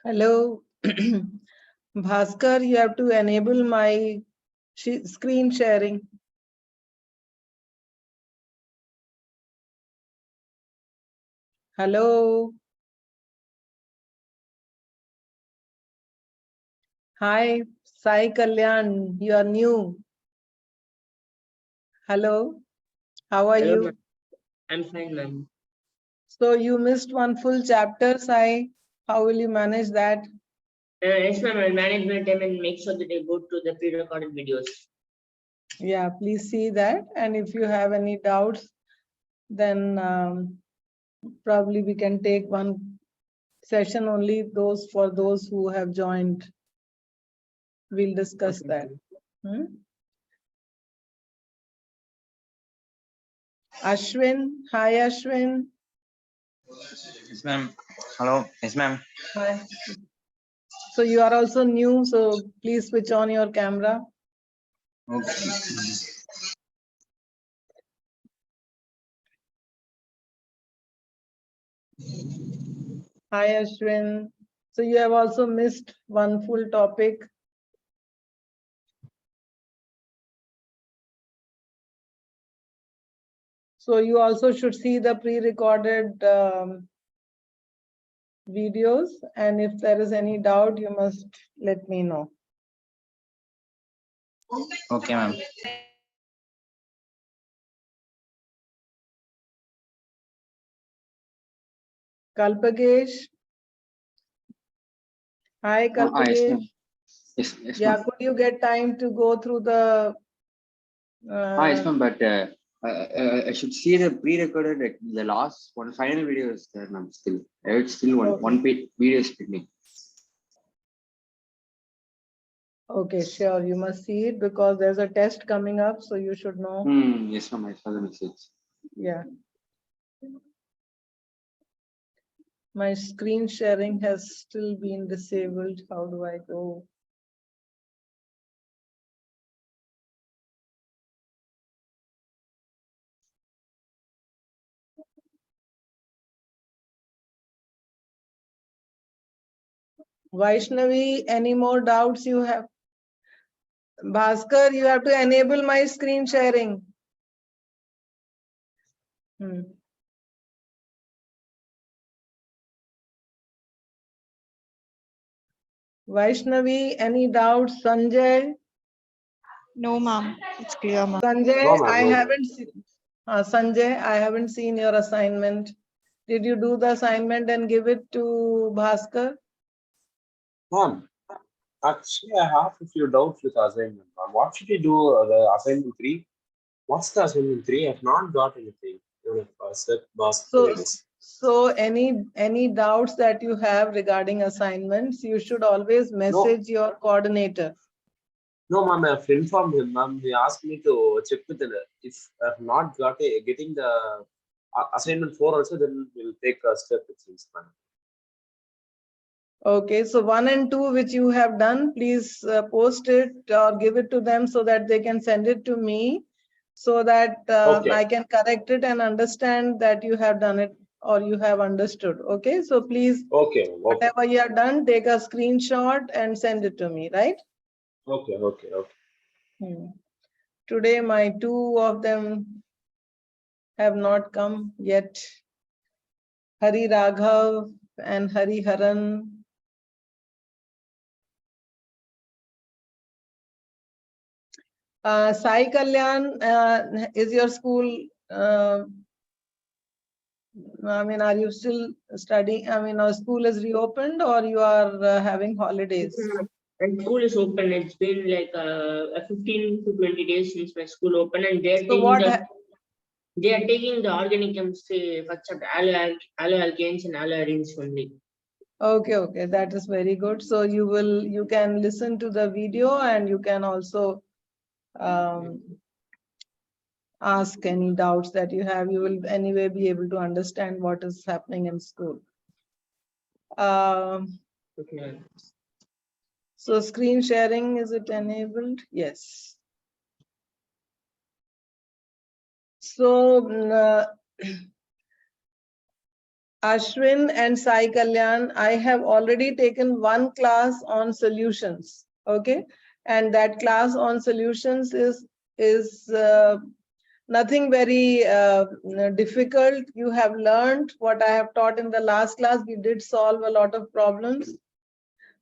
Hello. Bhaskar, you have to enable my screen sharing. Hello. Hi, Sai Kalyan, you are new. Hello. How are Hello, you? ma'am. I'm fine, ma'am. So you missed one full chapter, Sai. How will you manage that? Yes, ma'am. I'll manage my time and make sure that I go to the pre-recorded videos. Yeah, please see that. And if you have any doubts, then probably we can take one session only for those who have joined. We'll discuss Okay, that. ma'am. Ashwin, hi Ashwin. Yes, ma'am. Hello. Yes, ma'am. Hi. So you are also new, so please switch on your camera. Okay. Hi Ashwin. So you have also missed one full topic. So you also should see the pre-recorded videos, and if there is any doubt, you must let me know. Okay, ma'am. Kalpagesh. Hi Yes, Kalpagesh. ma'am. Yes, Yeah, ma'am. could you get time to go through the Yes, ma'am. But I should see the pre-recorded. Like, the last one final video is there, ma'am. Still, it's still Okay. one page video is pending. Okay, sure. You must see it because there's a test coming up, so you should know. Yes, ma'am. I saw the message. Yeah. My screen sharing has still been disabled. How do I go? Vaishnavi, any more doubts you have? Bhaskar, you have to enable my screen sharing. Vaishnavi, any doubts? Sanjay? No, ma'am. It's clear, ma'am. Sanjay, No, ma'am, I no. haven't seen. Sanjay, I haven't seen your assignment. Did you do the assignment and give it to Bhaskar? Ma'am, actually, I have a few doubts with assignment. Ma'am, what should we do the assignment 3? What's the assignment 3? I've not got anything. Even if I said So, this. so any doubts that you have regarding assignments, you should always message your coordinator. No, ma'am, I've informed him, ma'am. He asked me to check with him. If I've not getting the assignment 4 also, then we'll take a step with things, ma'am. Okay, so 1 and 2, which you have done, please post it or give it to them so that they can send it to me so that Okay. I can correct it and understand that you have done it or you have understood. Okay, so please, Okay. whatever you have done, take a screenshot and send it to me, right? Okay. Today, my 2 of them have not come yet. Hari Raghav and Hari Haran. Sai Kalyan, is your school, I mean, are you still studying? I mean, our school is reopened or you are having holidays? And school is open. It's been like 15 to 20 days since my school opened, and they're taking the organic chemistry first chapter, alloalkanes and alloarenes only. Okay, that is very good. So you can listen to the video and you can also ask any doubts that you have. You will anyway be able to understand what is happening in school. Okay. So screen sharing, is it enabled? Yes. So Ashwin and Sai Kalyan, I have already taken one class on solutions. Okay. And that class on solutions is nothing very difficult. You have learned what I have taught in the last class. We did solve a lot of problems.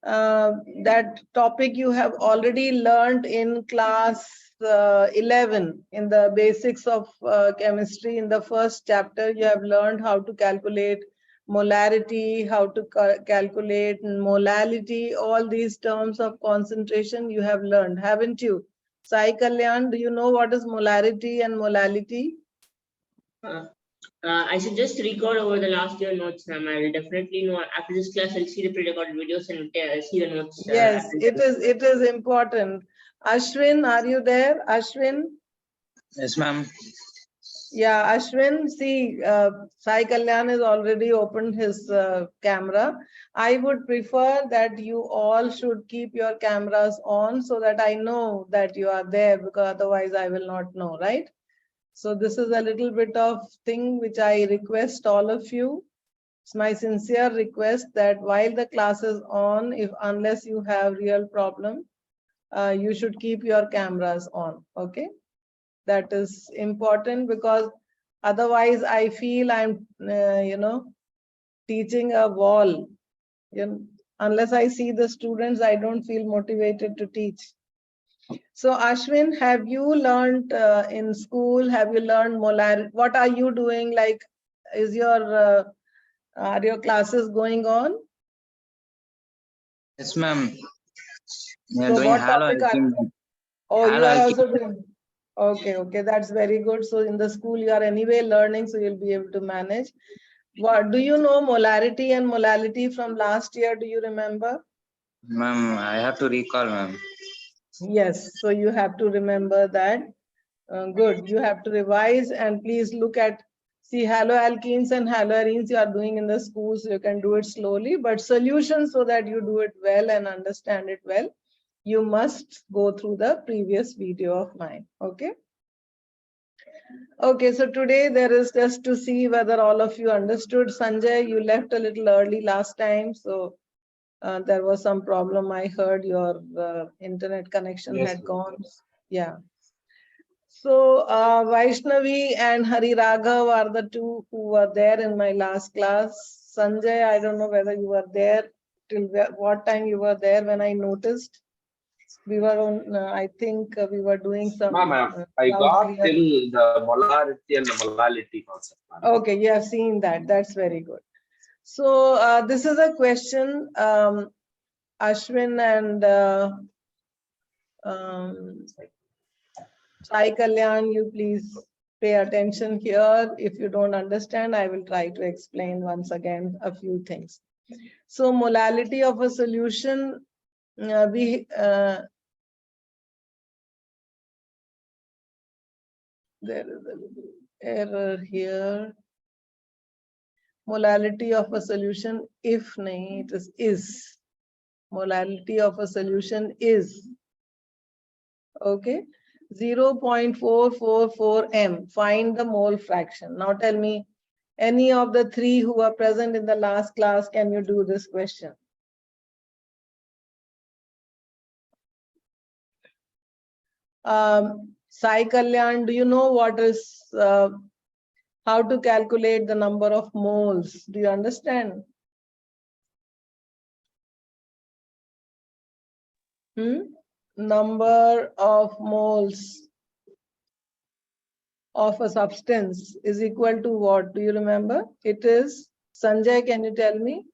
That topic you have already learned in class 11 in the basics of chemistry. In the first chapter, you have learned how to calculate molarity, how to calculate molality, all these terms of concentration you have learned, haven't you? Sai Kalyan, do you know what is molarity and molality? I should just record over the last year notes, ma'am. I will definitely know after this class. I'll see the pre-recorded videos and see the notes. Yes, after it this. is. It is important. Ashwin, are you there? Ashwin? Yes, ma'am. Yeah, Ashwin, see, Sai Kalyan has already opened his camera. I would prefer that you all should keep your cameras on so that I know that you are there, because otherwise I will not know, right? So this is a little bit of thing which I request all of you. It's my sincere request that while the class is on, unless you have real problem, you should keep your cameras on, okay? That is important, because otherwise I feel I'm, teaching a wall. Unless I see the students, I don't feel motivated to teach. So Ashwin, have you learned in school, have you learned molarity? What are you doing? Like, are your classes going on? Yes, ma'am. We are So doing what halo topic are alchemy. Oh, you Halo are alchemy. also doing. Okay, that's very good. So in the school, you are anyway learning, so you'll be able to manage. What do you know molarity and molality from last year? Do you remember? Ma'am, I have to recall, ma'am. Yes, so you have to remember that. Good. You have to revise, and please look at, see, haloalkenes and haloarenes you are doing in the school, so you can do it slowly, but solutions so that you do it well and understand it well, you must go through the previous video of mine. Okay. Okay, so today there is just to see whether all of you understood. Sanjay, you left a little early last time, so there was some problem. I heard your internet connection Yes, had ma'am. gone. Yeah. So Vaishnavi and Hari Raghav are the two who were there in my last class. Sanjay, I don't know whether you were there till what time you were there when I noticed. We were on, I think we were doing some. Ma'am, I cloud got clear. till the molarity and the molality concept, ma'am. Okay, you have seen that. That's very good. So this is a question, Ashwin and Sai Kalyan, you please pay attention here. If you don't understand, I will try to explain once again a few things. So molality of a solution, there is a little error here. Molality of a solution, if nahi, it is. Molality of a solution is. Okay. 0.444 m. Find the mole fraction. Now tell me, any of the three who were present in the last class, can you do this question? Sai Kalyan, do you know what is, how to calculate the number of moles? Do you understand? Number of moles of a substance is equal to what? Do you remember? It is, Sanjay, can you tell me?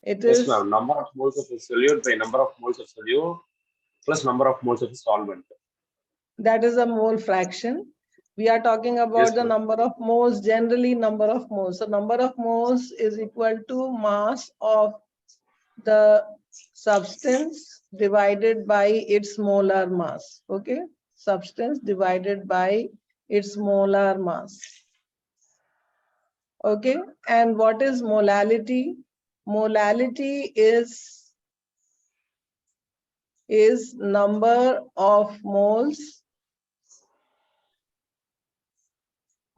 It Yes, is, ma'am. Number of moles of a solute by number of moles of solute plus number of moles of a solvent. that is a mole fraction. We are talking about Yes, the ma'am. number of moles, generally number of moles. So number of moles is equal to mass of the substance divided by its molar mass. Okay, substance divided by its molar mass. Okay, and what is molality? Molality is number of moles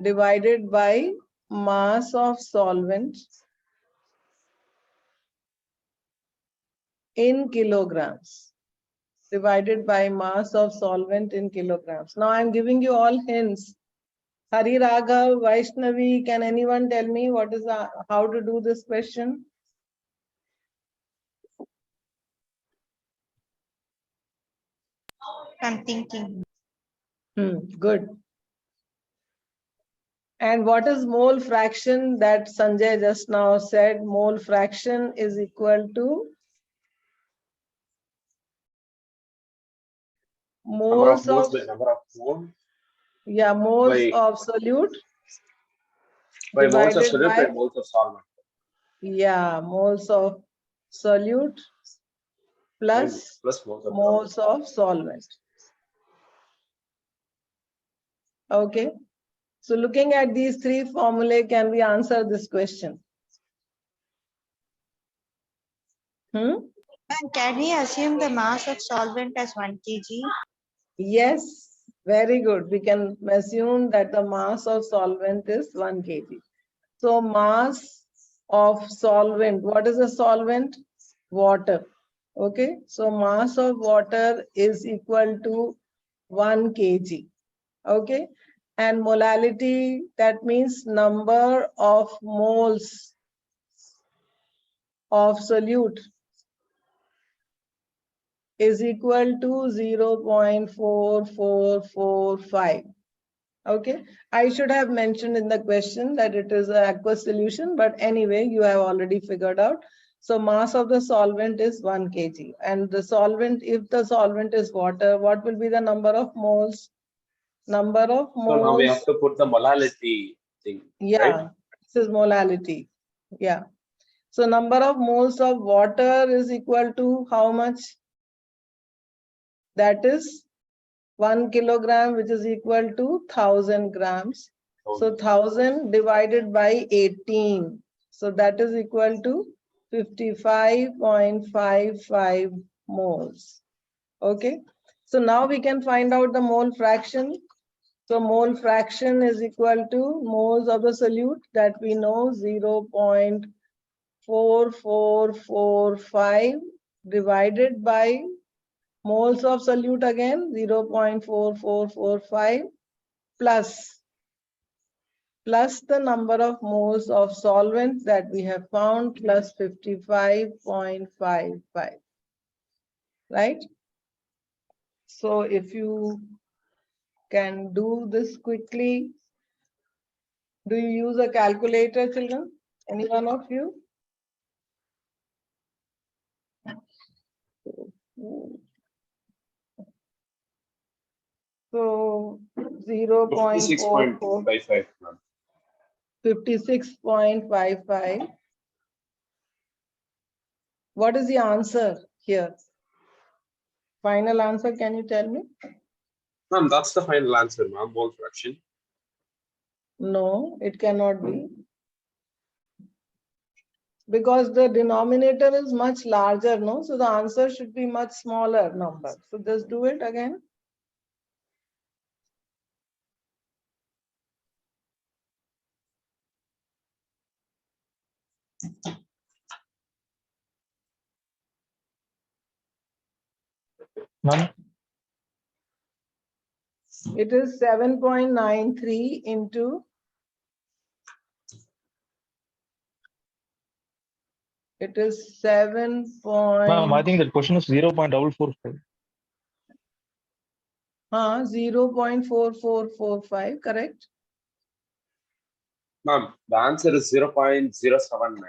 divided by mass of solvent in kilograms divided by mass of solvent in kilograms. Now I'm giving you all hints. Hari Raghav, Vaishnavi, can anyone tell me what is how to do this question? I'm thinking. Good. And what is mole fraction that Sanjay just now said? Mole fraction is equal to moles of, by number of moles yeah, moles by- of solute by moles of divided solute by, by moles of solvent. yeah, moles of solute plus Plus moles of moles of solvent. Okay. So looking at these three formulae, can we answer this question? And can we assume the mass of solvent as 1 kg? Yes, very good. We can assume that the mass of solvent is 1 kg. So mass of solvent, what is a solvent? Water. Okay, so mass of water is equal to 1 kg. Okay, and molality, that means number of moles of solute is equal to 0.4445. Okay, I should have mentioned in the question that it is an aqueous solution, but anyway, you have already figured out. So mass of the solvent is 1 kg, and the solvent, if the solvent is water, what will be the number of moles? Number of So now we have moles, to put the molality thing. yeah, Right? this is molality. Yeah. So number of moles of water is equal to how much? That is 1 kilogram, which is equal to 1000 grams. So 1000 divided by 18. So that is equal to 55.55 moles. Okay. So now we can find out the mole fraction. So mole fraction is equal to moles of the solute that we know 0.4445 divided by moles of solute again 0.4445 plus the number of moles of solvent that we have found plus 55.55, right? So if you can do this quickly, do you use a calculator, children? Any one of you? So 0.44. 56.55. 56.55. What is the answer here? Final answer, can you tell me? Ma'am, that's the final answer, ma'am. Mole fraction. No, it cannot be. Because the denominator is much larger, no? So the answer should be much smaller number. So just do it again. Ma'am, It is 7.93 into. It is 7. ma'am, I think that question is 0.445. 0.4445, correct? Ma'am, the answer is 0.079.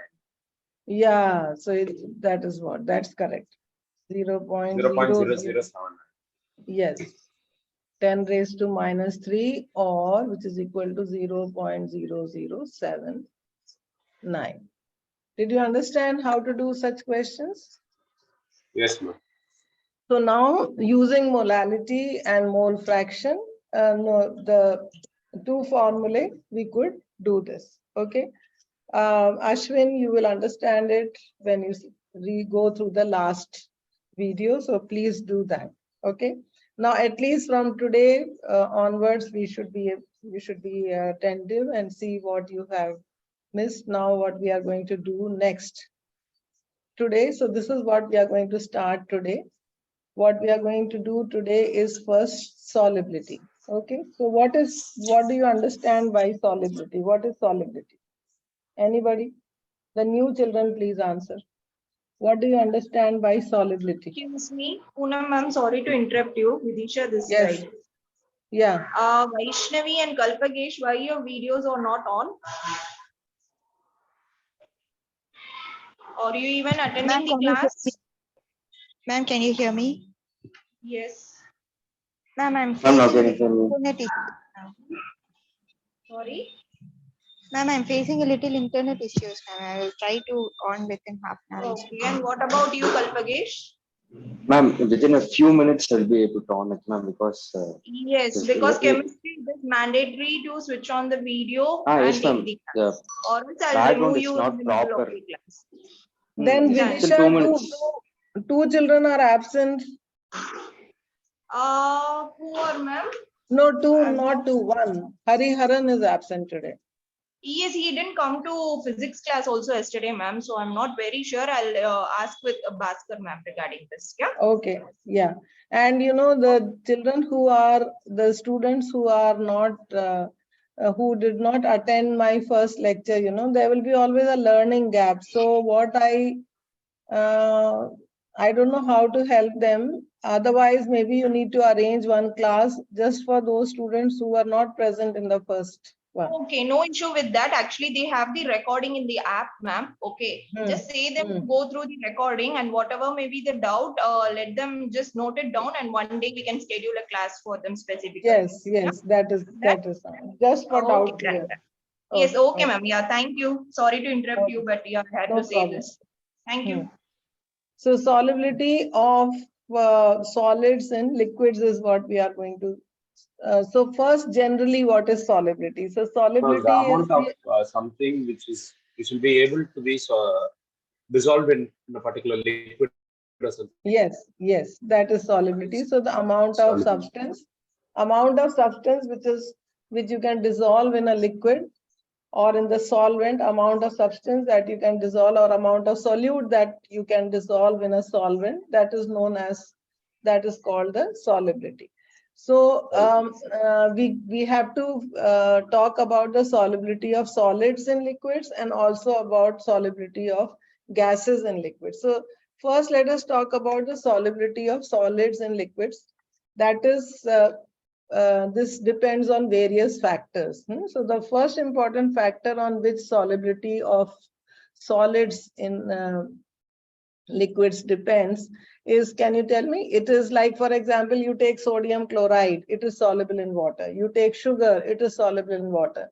Yeah, so that is what, that's correct. 0.00. 0.0079. Yes. 10 raised to minus 3 or which is equal to 0.0079. Did you understand how to do such questions? Yes, ma'am. So now using molality and mole fraction, the two formulae, we could do this. Okay. Ashwin, you will understand it when you go through the last video. So please do that. Okay. Now, at least from today onwards, we should be attentive and see what you have missed. Now, what we are going to do next today. So this is what we are going to start today. What we are going to do today is first solubility. Okay. So what do you understand by solubility? What is solubility? Anybody? The new children, please answer. What do you understand by solubility? Excuse me, Poonam ma'am, sorry to interrupt you. Vidisha this Yes. side. Yeah. Vaishnavi and Kalpagesh, why your videos are not on? Are you even attending Ma'am, the can you hear class? me? Ma'am, can you hear me? Yes. Ma'am, I'm Ma'am, facing now a can you little hear me? internet issue. Sorry. Ma'am, I'm facing a little internet issues, ma'am. I will try to on within half an hour. Okay. And what about you, Kalpagesh? Ma'am, within a few minutes, I'll be able to on it, ma'am, because Yes, Yes, because it- chemistry it is mandatory to switch on the video yes, and ma'am. take the The class. Or else I'll background remove is you not in the middle of proper. the class. Then Done. Within Vidisha, 2 minutes. two children are absent. Who are ma'am? No, two, I'm not two, one. Hariharan is absent today. Yes, he didn't come to physics class also yesterday, ma'am. So I'm not very sure. I'll ask with Bhaskar ma'am regarding this. Yeah. Okay, yeah. And you know, the students who are not, who did not attend my first lecture, you know, there will be always a learning gap. So what I don't know how to help them. Otherwise, maybe you need to arrange one class just for those students who are not present in the first one. Okay, no issue with that. Actually, they have the recording in the app, ma'am. Okay, just say them to go through the recording and whatever may be the doubt, let them just note it down and one day we can schedule a class for them specifically. Yes, yes, that is just for doubt Okay, clear. done. Yes, Okay, okay, ma'am. Yeah, thank you. Sorry to interrupt you, but yeah, I had No to say problem. this. Thank you. So solubility of solids in liquids is what we are going to. So first, generally, what is solubility? So No, solubility the is amount of something which will be able to be dissolved in a particular liquid or something. yes, that is solubility. So the amount of substance which you can dissolve in a liquid or in the solvent, amount of substance that you can dissolve or amount of solute that you can dissolve in a solvent, that is called the solubility. So we have to talk about the solubility of solids in liquids and also about solubility of gases in liquids. So first, let us talk about the solubility of solids in liquids. That is, this depends on various factors. So the first important factor on which solubility of solids in liquids depends is, can you tell me? It is like, for example, you take sodium chloride, it is soluble in water. You take sugar, it is soluble in water.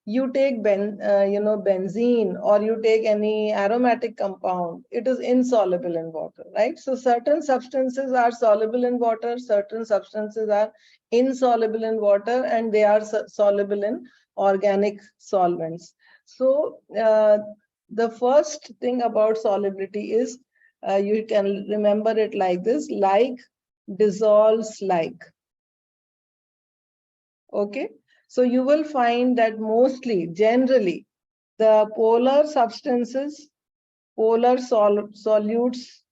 You take benzene, or you take any aromatic compound, it is insoluble in water, right? So certain substances are soluble in water, certain substances are insoluble in water, and they are soluble in organic solvents. So the first thing about solubility is, you can remember it like this: like dissolves like. Okay. So you will find that mostly, generally, the polar substances, polar solutes,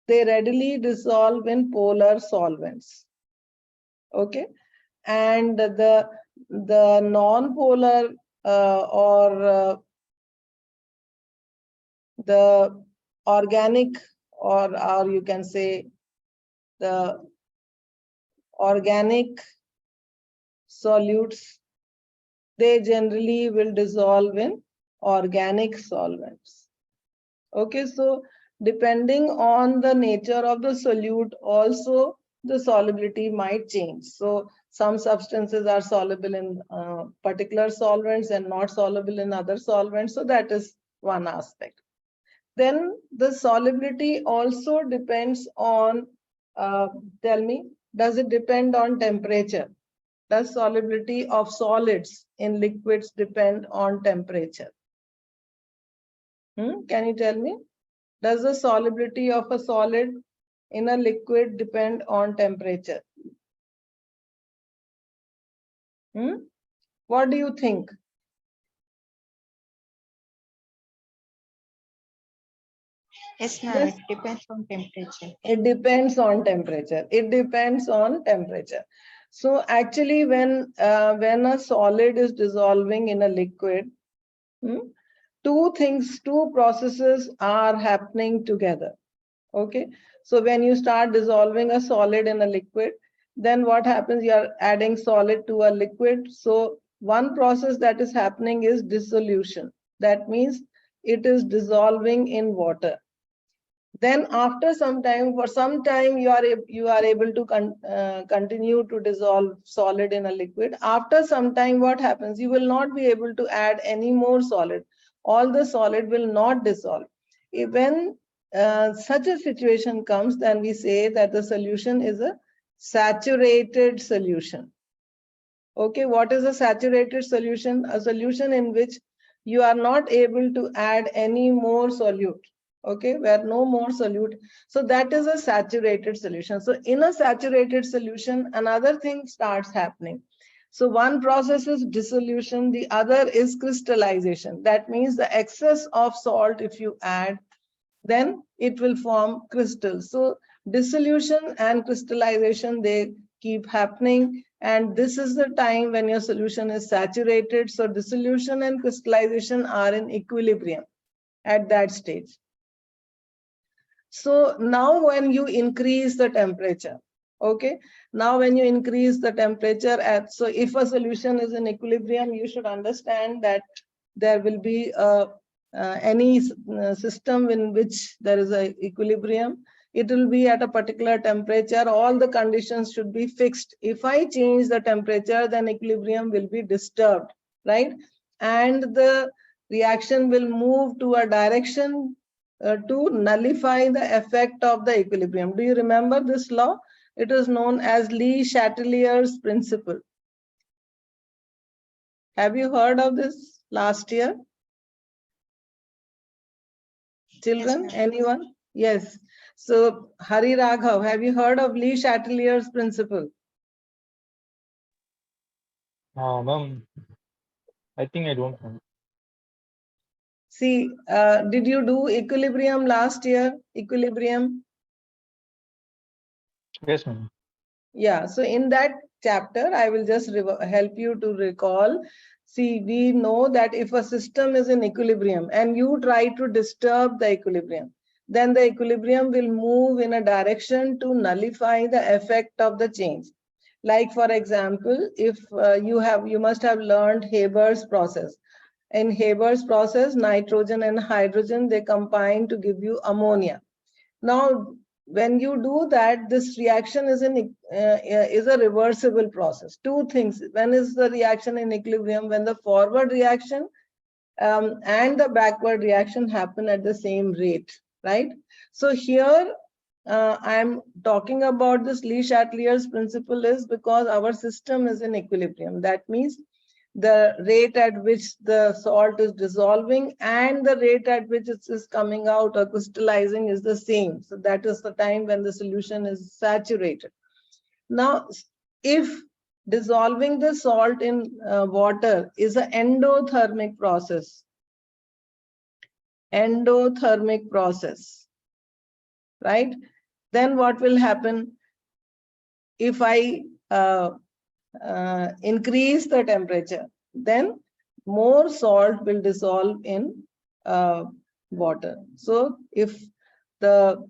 they readily dissolve in polar solvents. Okay. And the non-polar the organic, or you can say the organic solutes, they generally will dissolve in organic solvents. Okay, so depending on the nature of the solute, also the solubility might change. So some substances are soluble in particular solvents and not soluble in other solvents. So that is one aspect. Then the solubility also depends on, tell me, does it depend on temperature? Does solubility of solids in liquids depend on temperature? Can you tell me? Does the solubility of a solid in a liquid depend on temperature? What do you think? Yes, ma'am. Yes. It depends on temperature. It depends on temperature. It depends on temperature. So actually, when a solid is dissolving in a liquid, two processes are happening together. Okay. So when you start dissolving a solid in a liquid, then what happens? You are adding solid to a liquid. So one process that is happening is dissolution. That means it is dissolving in water. Then after some time, for some time, you are able to continue to dissolve solid in a liquid. After some time, what happens? You will not be able to add any more solid. All the solid will not dissolve. When such a situation comes, then we say that the solution is a saturated solution. Okay, what is a saturated solution? A solution in which you are not able to add any more solute. Okay, where no more solute. So that is a saturated solution. So in a saturated solution, another thing starts happening. So one process is dissolution, the other is crystallization. That means the excess of salt, if you add, then it will form crystals. So dissolution and crystallization, they keep happening. And this is the time when your solution is saturated. So dissolution and crystallization are in equilibrium at that stage. So now when you increase the temperature, okay, now when you increase the temperature so if a solution is in equilibrium, you should understand that there will be any system in which there is a equilibrium. It will be at a particular temperature. All the conditions should be fixed. If I change the temperature, then equilibrium will be disturbed, right? And the reaction will move to a direction to nullify the effect of the equilibrium. Do you remember this law? It is known as Le Chatelier's principle. Have you heard of this last year? Children, Yes, anyone? Yes. So Hari Raghav, have you heard of Le Chatelier's principle? Ma'am, I think I don't know. See, did you do equilibrium last year? Equilibrium? Yes, ma'am. Yeah, so in that chapter, I will just help you to recall. See, we know that if a system is in equilibrium and you try to disturb the equilibrium, then the equilibrium will move in a direction to nullify the effect of the change. Like for example, if you must have learned Haber's process. In Haber's process, nitrogen and hydrogen, they combine to give you ammonia. Now, when you do that, this reaction is a reversible process. Two things. When is the reaction in equilibrium? When the forward reaction and the backward reaction happen at the same rate, right? So here I'm talking about this Le Chatelier's principle is because our system is in equilibrium. That means the rate at which the salt is dissolving and the rate at which it is coming out or crystallizing is the same. So that is the time when the solution is saturated. Now, if dissolving the salt in water is an endothermic process, right? Then what will happen? If I increase the temperature, then more salt will dissolve in water. So if the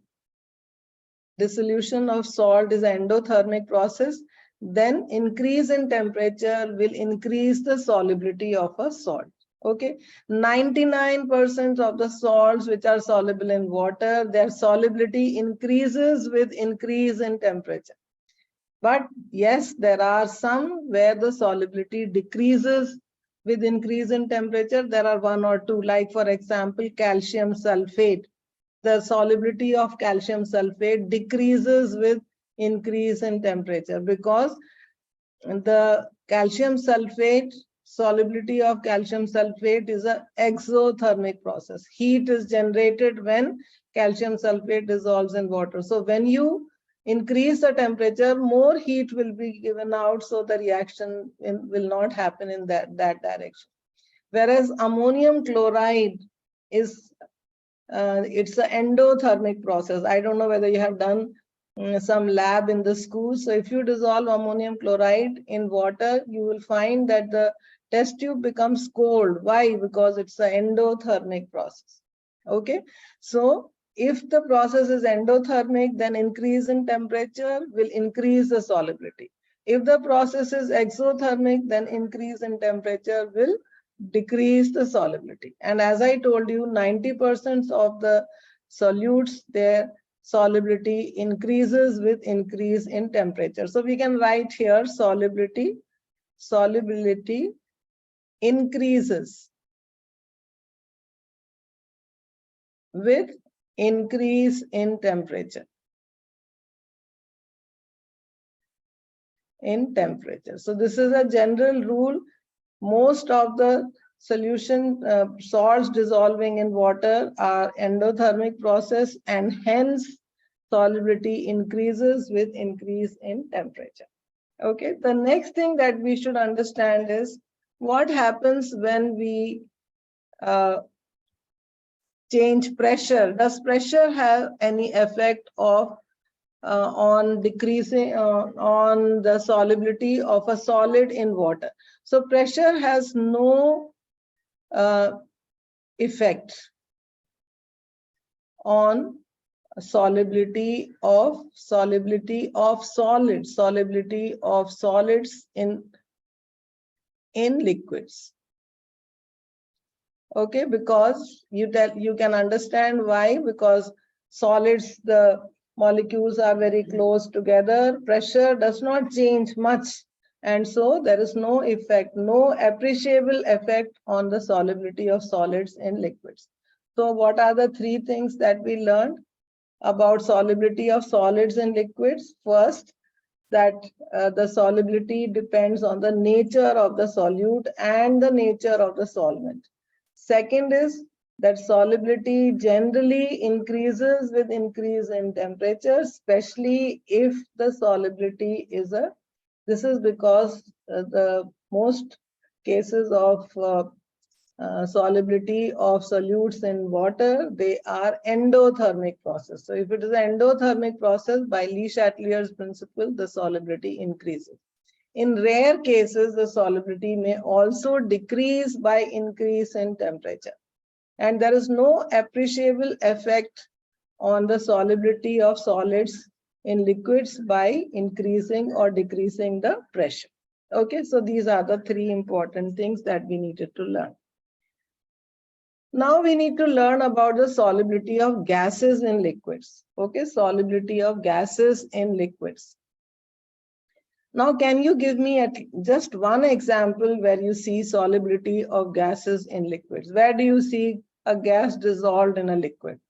dissolution of salt is an endothermic process, then increase in temperature will increase the solubility of a salt. Okay, 99% of the salts which are soluble in water, their solubility increases with increase in temperature. But yes, there are some where the solubility decreases with increase in temperature. There are one or two, like for example, calcium sulfate. The solubility of calcium sulfate decreases with increase in temperature because the calcium sulfate, solubility of calcium sulfate is an exothermic process. Heat is generated when calcium sulfate dissolves in water. So when you increase the temperature, more heat will be given out, so the reaction will not happen in that direction. Whereas ammonium chloride is, it's an endothermic process. I don't know whether you have done some lab in the school. So if you dissolve ammonium chloride in water, you will find that the test tube becomes cold. Why? Because it's an endothermic process. Okay. So if the process is endothermic, then increase in temperature will increase the solubility. If the process is exothermic, then increase in temperature will decrease the solubility. And as I told you, 90% of the solutes, their solubility increases with increase in temperature. So we can write here solubility increases with increase in temperature. So this is a general rule. Most of the solution salts dissolving in water are endothermic process, and hence solubility increases with increase in temperature. Okay, the next thing that we should understand is what happens when we change pressure. Does pressure have any effect of on decreasing on the solubility of a solid in water? So pressure has no effect on solubility of solids in liquids. Okay, because you can understand why. Because solids, the molecules are very close together, pressure does not change much, and so there is no effect, no appreciable effect on the solubility of solids in liquids. So what are the three things that we learned about solubility of solids in liquids? First, that the solubility depends on the nature of the solute and the nature of the solvent. Second is that solubility generally increases with increase in temperature, especially if the solubility is this is because the most cases of solubility of solutes in water, they are endothermic process. So if it is an endothermic process, by Le Chatelier's principle, the solubility increases. In rare cases, the solubility may also decrease by increase in temperature. And there is no appreciable effect on the solubility of solids in liquids by increasing or decreasing the pressure. Okay, so these are the three important things that we needed to learn. Now we need to learn about the solubility of gases in liquids. Okay, solubility of gases in liquids. Now, can you give me just one example where you see solubility of gases in liquids? Where do you see a gas dissolved in a liquid?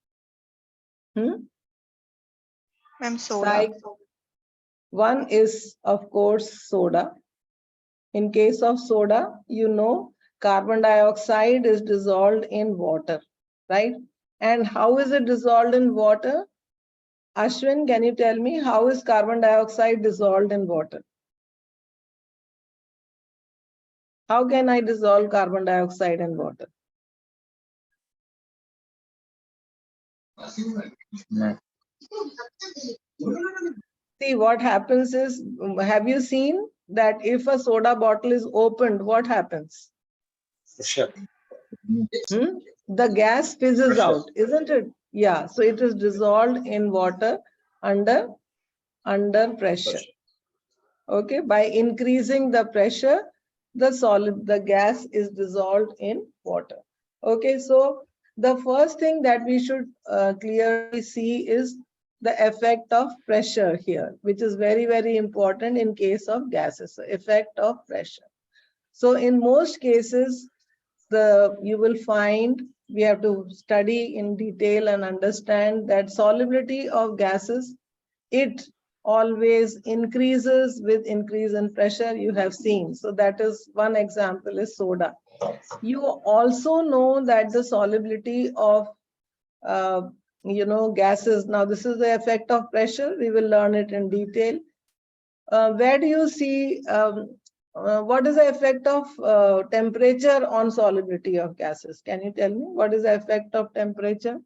Ma'am, soda. One is, of course, soda. In case of soda, you know, carbon dioxide is dissolved in water, right? And how is it dissolved in water? Ashwin, can you tell me how is carbon dioxide dissolved in water? How can I dissolve carbon dioxide in water? See, what happens is, have you seen that if a soda bottle is opened, what happens? Sure. The gas fizzes out, isn't it? Yeah, so it is dissolved in water under pressure. Okay, by increasing the pressure, the gas is dissolved in water. Okay, so the first thing that we should clearly see is the effect of pressure here, which is very, very important in case of gases, so effect of pressure. So in most cases, you will find we have to study in detail and understand that solubility of gases, it always increases with increase in pressure, you have seen. So that is one example is soda. You also know that the solubility of gases. Now, this is the effect of pressure. We will learn it in detail. Where do you see, what is the effect of temperature on solubility of gases? Can you tell me what is the effect of temperature?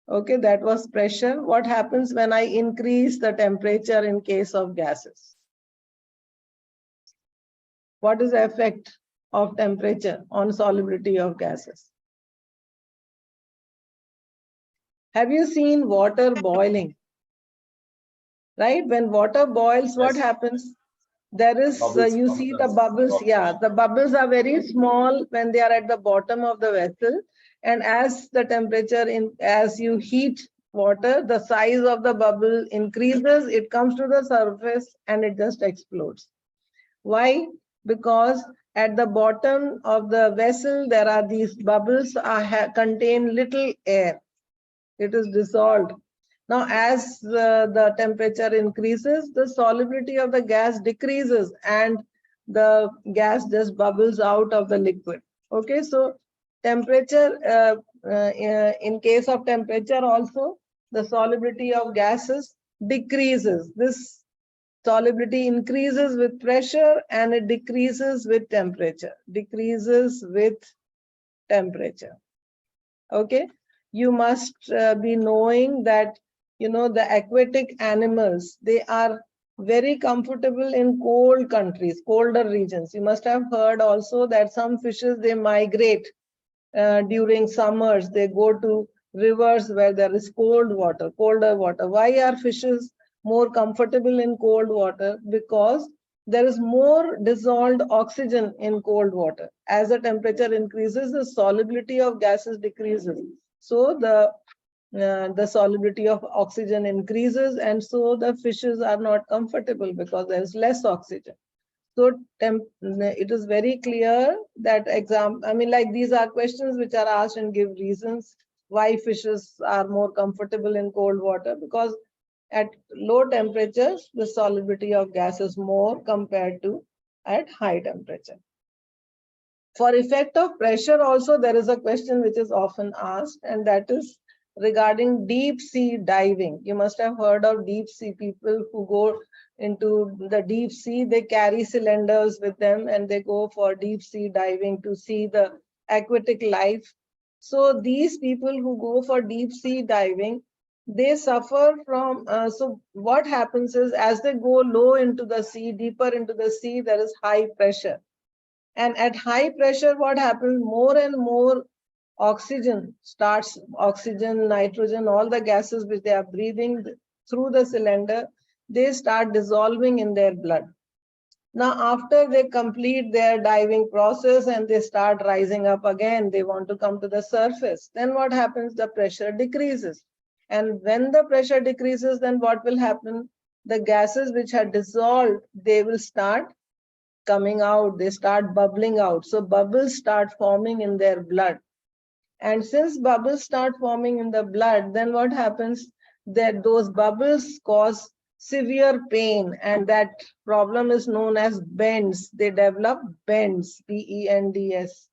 Okay, that was pressure. What happens when I increase the temperature in case of gases? What is the effect of temperature on solubility of gases? Have you seen water boiling? Right? When water boils, what Yes. happens? There is, Bubbles you come see and the bubbles. pop. Yeah, the bubbles are very small when they are at the bottom of the vessel. And as the temperature, as you heat water, the size of the bubble increases, it comes to the surface and it just explodes. Why? Because at the bottom of the vessel, there are these bubbles contain little air. It is dissolved. Now, as the temperature increases, the solubility of the gas decreases and the gas just bubbles out of the liquid. Okay, so temperature, in case of temperature also, the solubility of gases decreases. This solubility increases with pressure and it decreases with temperature. Decreases with temperature. Okay, you must be knowing that the aquatic animals, they are very comfortable in cold countries, colder regions. You must have heard also that some fishes, they migrate during summers. They go to rivers where there is cold water, colder water. Why are fishes more comfortable in cold water? Because there is more dissolved oxygen in cold water. As the temperature increases, the solubility of gases decreases. So the solubility of oxygen increases, and so the fishes are not comfortable because there is less oxygen. So it is very clear that these are questions which are asked and give reasons why fishes are more comfortable in cold water, because at low temperatures, the solubility of gas is more compared to at high temperature. For effect of pressure also, there is a question which is often asked, and that is regarding deep sea diving. You must have heard of deep sea people who go into the deep sea. They carry cylinders with them and they go for deep sea diving to see the aquatic life. So these people who go for deep sea diving, they suffer from, so what happens is, as they go low into the sea, deeper into the sea, there is high pressure. And at high pressure, what happens? More and more oxygen, nitrogen, all the gases which they are breathing through the cylinder, they start dissolving in their blood. Now, after they complete their diving process and they start rising up again, they want to come to the surface. Then what happens? The pressure decreases. And when the pressure decreases, then what will happen? The gases which had dissolved, they will start coming out, they start bubbling out. So bubbles start forming in their blood. And since bubbles start forming in the blood, then what happens? That those bubbles cause severe pain, and that problem is known as bends. They develop bends, B-E-N-D-S.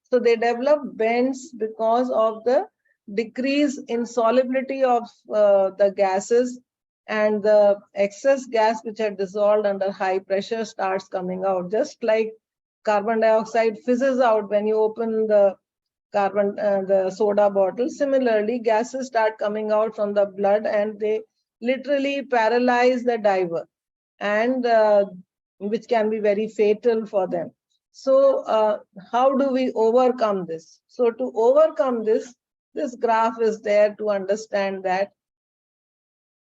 So they develop bends because of the decrease in solubility of the gases, and the excess gas which had dissolved under high pressure starts coming out, just like carbon dioxide fizzes out when you open the the soda bottle. Similarly, gases start coming out from the blood and they literally paralyze the diver, and which can be very fatal for them. So how do we overcome this? So to overcome this graph is there to understand that.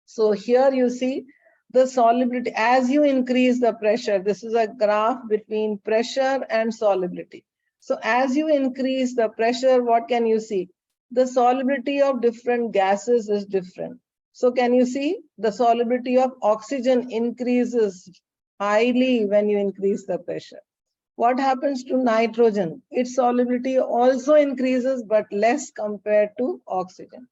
So here you see the solubility. As you increase the pressure, this is a graph between pressure and solubility. So as you increase the pressure, what can you see? The solubility of different gases is different. So can you see the solubility of oxygen increases highly when you increase the pressure? What happens to nitrogen? Its solubility also increases, but less compared to oxygen.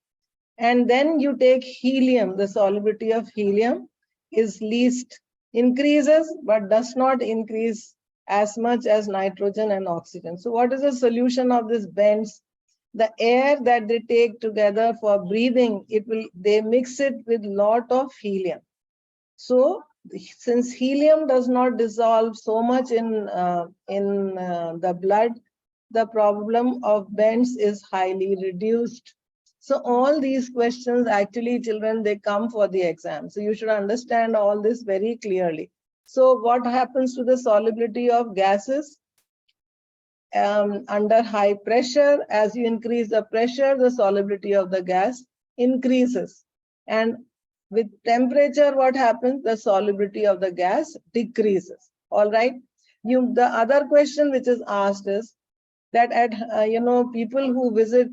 And then you take helium, the solubility of helium is least, increases, but does not increase as much as nitrogen and oxygen. So what is the solution of this bends? The air that they take together for breathing, they mix it with lot of helium. So since helium does not dissolve so much in the blood, the problem of bends is highly reduced. So all these questions, actually, children, they come for the exam. So you should understand all this very clearly. So what happens to the solubility of gases? Under high pressure, as you increase the pressure, the solubility of the gas increases. And with temperature, what happens? The solubility of the gas decreases. All right. The other question which is asked is that at people who visit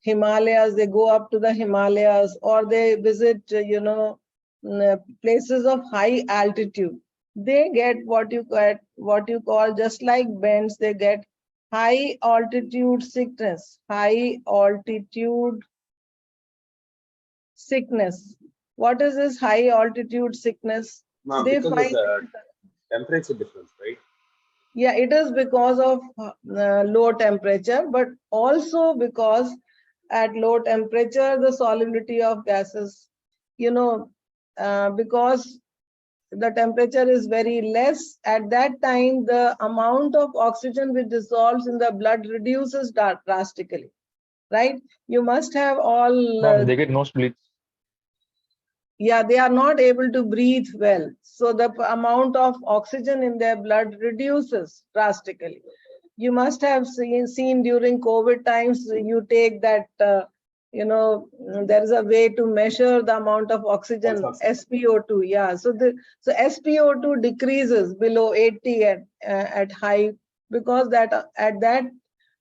Himalayas, they go up to the Himalayas, or they visit places of high altitude. They get what you call, just like bends, they get high altitude sickness. High altitude sickness. What is this high altitude sickness? Ma'am, They because of find the temperature difference, right? Yeah, it is because of low temperature, but also because at low temperature, the solubility of gases, because the temperature is very less, at that time, the amount of oxygen which dissolves in the blood reduces drastically, right? You must have all... Ma'am, they get nosebleeds. Yeah, they are not able to breathe well. So the amount of oxygen in their blood reduces drastically. You must have seen during COVID times, you take that, there is a way to measure the amount of oxygen, SpO2. Yeah, so SpO2 decreases below 80 at high, because at that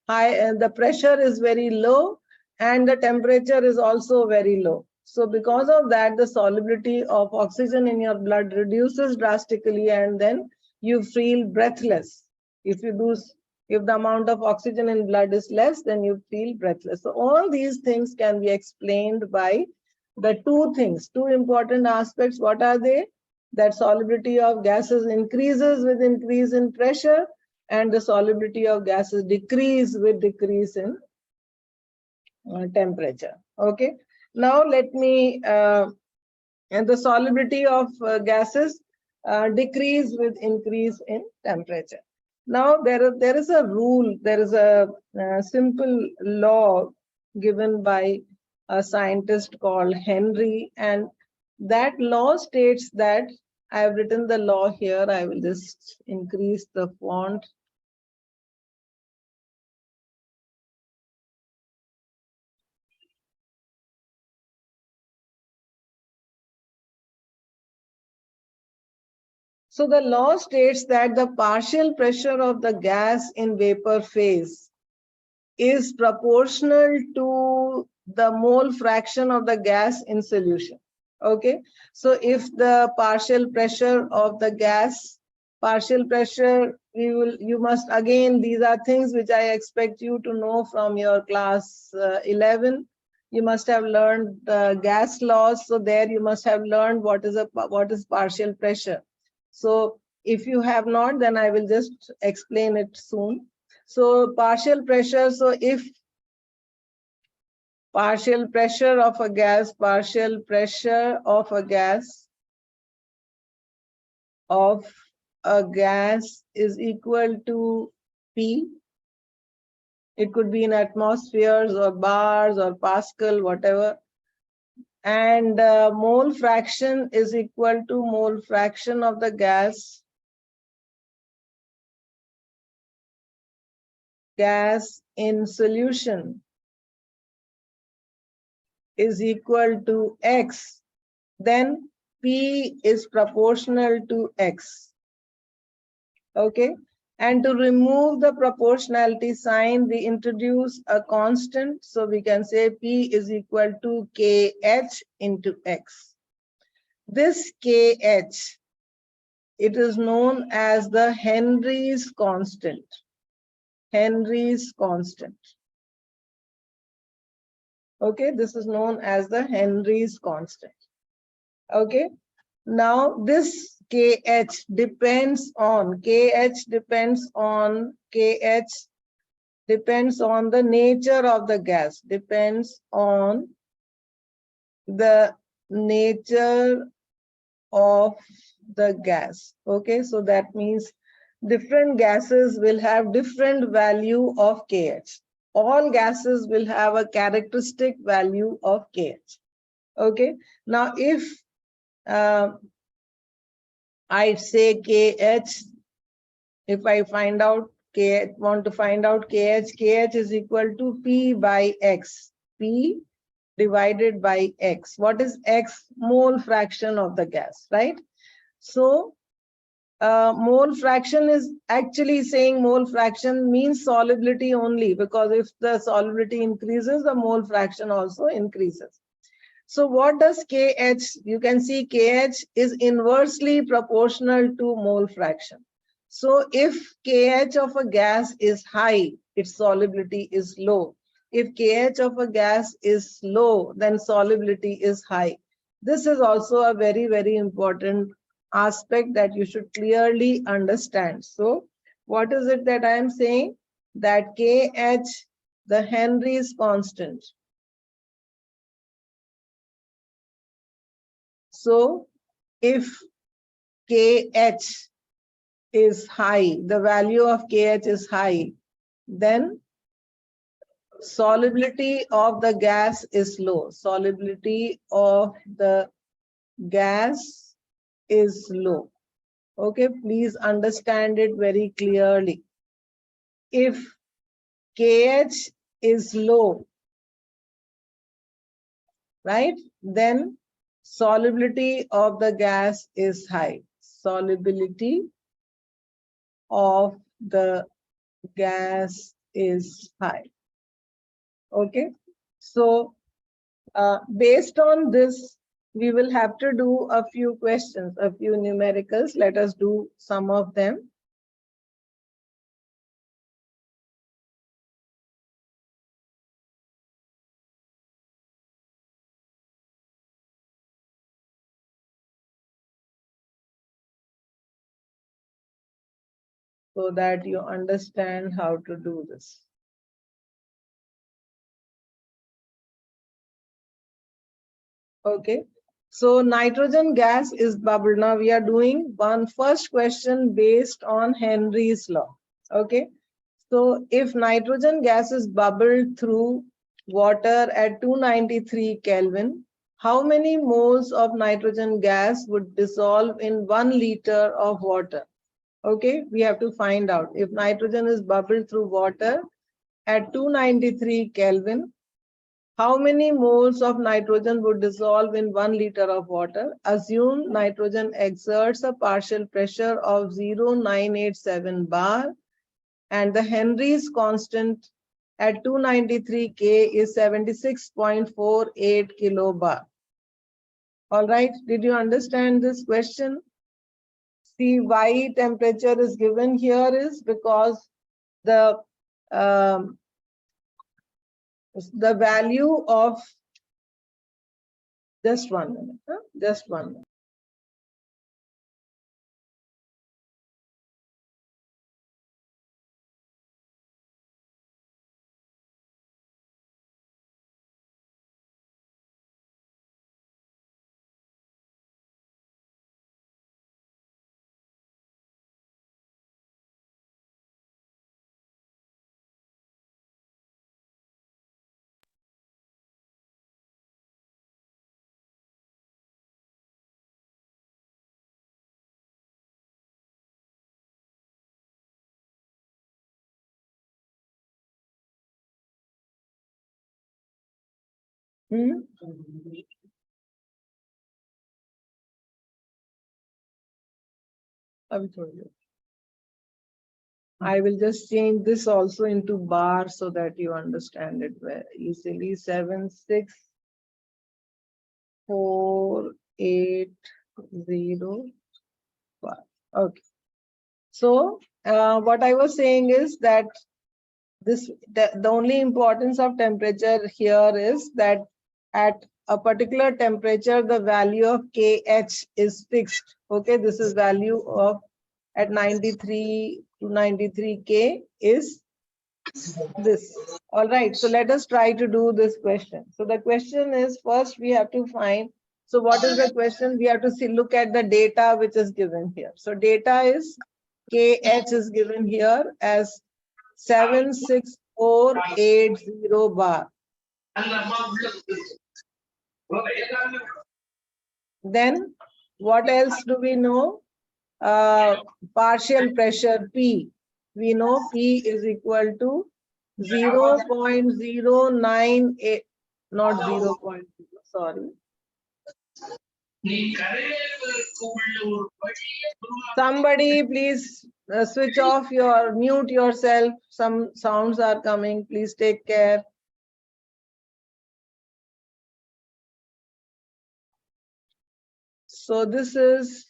high, the pressure is very low and the temperature is also very low. So because of that, the solubility of oxygen in your blood reduces drastically, and then you feel breathless. If the amount of oxygen in blood is less, then you feel breathless. So all these things can be explained by the two things, two important aspects. What are they? That solubility of gases increases with increase in pressure, and the solubility of gases decrease with decrease in temperature. Okay. Now let me, and the solubility of gases decrease with increase in temperature. Now there is a rule, there is a simple law given by a scientist called Henry, and that law states that, I have written the law here, I will just increase the font. So the law states that the partial pressure of the gas in vapor phase is proportional to the mole fraction of the gas in solution. Okay, so if the partial pressure of the gas, you must, again, these are things which I expect you to know from your class 11. You must have learned the gas laws, so there you must have learned what is partial pressure. So if you have not, then I will just explain it soon. So partial pressure, so if partial pressure of a gas is equal to P, it could be in atmospheres or bars or Pascal, whatever, and mole fraction is equal to mole fraction of the gas in solution is equal to X, then P is proportional to X. Okay, and to remove the proportionality sign, we introduce a constant, so we can say P is equal to KH into X. This KH, it is known as the Henry's constant. Henry's constant. Okay, this is known as the Henry's constant. Okay, Now this KH depends on the nature of the gas, depends on the nature of the gas. Okay, so that means different gases will have different value of KH. All gases will have a characteristic value of KH. Okay, now if I say KH, if I find out KH, want to find out KH is equal to P by X. P divided by X. What is X? Mole fraction of the gas, right? So mole fraction is actually saying mole fraction means solubility only, because if the solubility increases, the mole fraction also increases. So what does KH? You can see KH is inversely proportional to mole fraction. So if KH of a gas is high, its solubility is low. If KH of a gas is low, then solubility is high. This is also a very, very important aspect that you should clearly understand. So what is it that I am saying? That KH, the Henry's constant. So if KH is high, the value of KH is high, then solubility of the gas is low. Solubility of the gas is low. Okay, please understand it very clearly. If KH is low, right, then solubility of the gas is high. Solubility of the gas is high. Okay, so based on this, we will have to do a few questions, a few numericals. Let us do some of them. So that you understand how to do this. Okay, so nitrogen gas is bubbled. Now we are doing one first question based on Henry's law. Okay, so if nitrogen gas is bubbled through water at 293 Kelvin, how many moles of nitrogen gas would dissolve in 1 liter of water? Okay, we have to find out if nitrogen is bubbled through water at 293 Kelvin, how many moles of nitrogen would dissolve in 1 liter of water? Assume nitrogen exerts a partial pressure of 0.987 bar and the Henry's constant at 293 K is 76.48 kilobar. All right, did you understand this question? See why temperature is given here is because the value of, just 1 minute, just 1 minute. I will just change this also into bar so that you understand it very easily. 7648 bar. Okay. So what I was saying is that the only importance of temperature here is that at a particular temperature, the value of KH is fixed. Okay, this is value of at 93 to 93 K is this. All right, so let us try to do this question. So the question is, first we have to find, so what is the question? We have to see, look at the data which is given here. So data is KH is given here as 76480 bar. Then what else do we know? Partial pressure P. We know P is equal to 0.098, not 0.0, sorry. Somebody please switch off your, mute yourself. Some sounds are coming. Please take care. So this is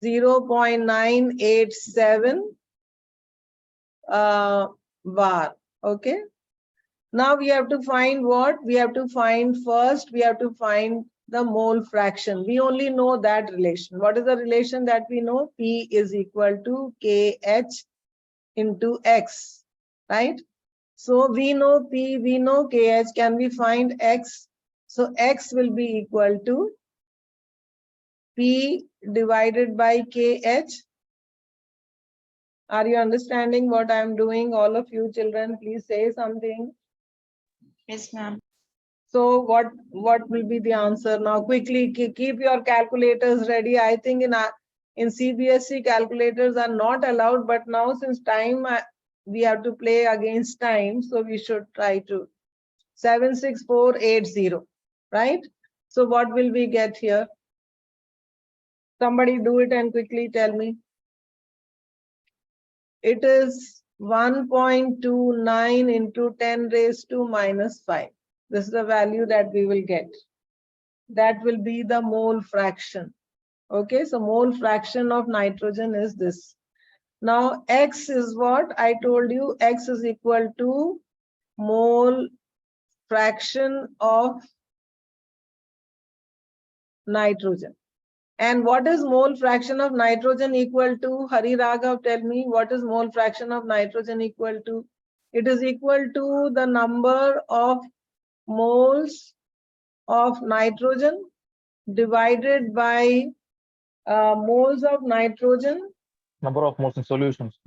0.987 bar. Okay. Now we have to find what? We have to find first, we have to find the mole fraction. We only know that relation. What is the relation that we know? P is equal to KH into X, right? So we know P, we know KH. Can we find X? So X will be equal to P divided by KH. Are you understanding what I'm doing? All of you children, please say something. Yes, ma'am. So what will be the answer now? Quickly keep your calculators ready. I think in CBSE calculators are not allowed, but now since time we have to play against time, so we should try to 76480, right? So what will we get here? Somebody do it and quickly tell me. It is 1.29 into 10 raised to minus 5. This is the value that we will get. That will be the mole fraction. Okay, so mole fraction of nitrogen is this. Now X is what? I told you X is equal to mole fraction of nitrogen. And what is mole fraction of nitrogen equal to? Hari Raghav, tell me, what is mole fraction of nitrogen equal to? It is equal to the number of moles of nitrogen divided by moles of nitrogen. Number of moles in solutions.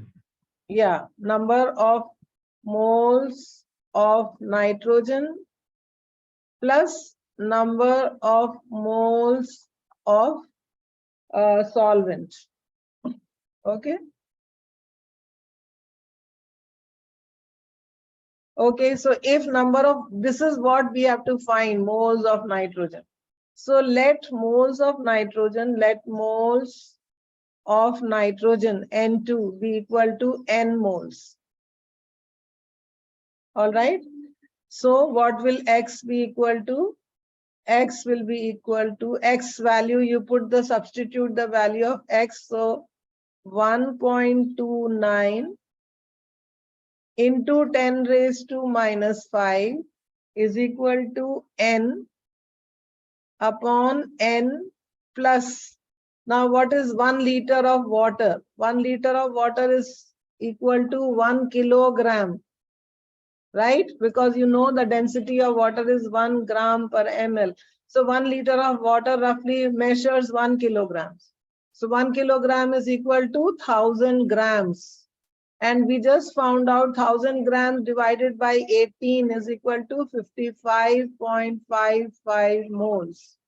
Yeah, number of moles of nitrogen plus number of moles of solvent. Okay. Okay, so if number of, this is what we have to find, moles of nitrogen. So let moles of nitrogen, N2 be equal to N moles. All right. So what will X be equal to? X will be equal to X value. You put the substitute the value of X. So 1.29 into 10 raised to minus 5 is equal to N upon N plus. Now what is 1 liter of water? 1 liter of water is equal to 1 kilogram, right? Because you know the density of water is 1 gram per ml. So 1 liter of water roughly measures 1 kilogram. So 1 kilogram is equal to 1000 grams. And we just found out 1000 grams divided by 18 is equal to 55.55 moles.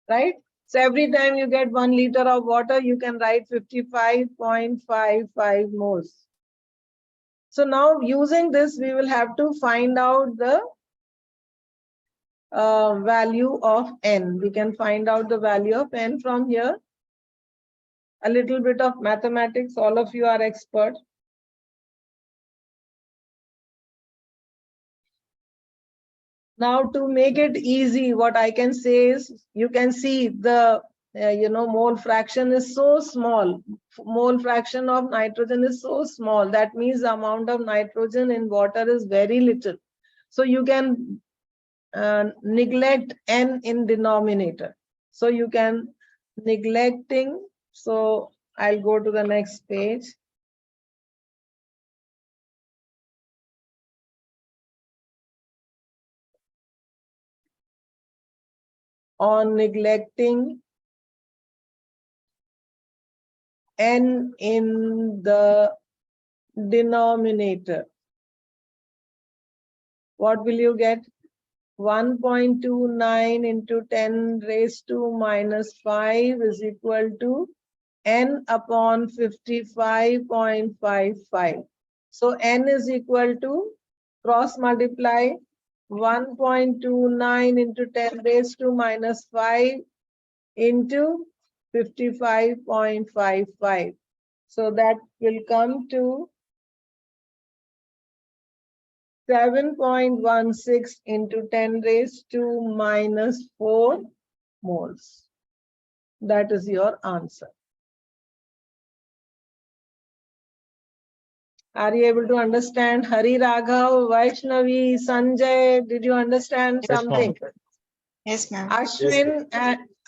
Right? So every time you get 1 liter of water, you can write 55.55 moles. So now using this, we will have to find out the value of N. We can find out the value of N from here. A little bit of mathematics, all of you are expert. Now to make it easy, what I can say is, you can see the mole fraction is so small. Mole fraction of nitrogen is so small. That means the amount of nitrogen in water is very little. So you can neglect n in denominator. So you can neglecting. So I'll go to the next page. On neglecting n in the denominator. What will you get? 1.29 into 10 raised to minus 5 is equal to n upon 55.55. So n is equal to cross multiply 1.29 into 10 raised to minus 5 into 55.55. So that will come to 7.16 into 10 raised to minus 4 moles. That is your answer. Are you able to understand? Hari Raghav, Vaishnavi, Sanjay, did you understand Yes, ma'am. something? Yes, ma'am.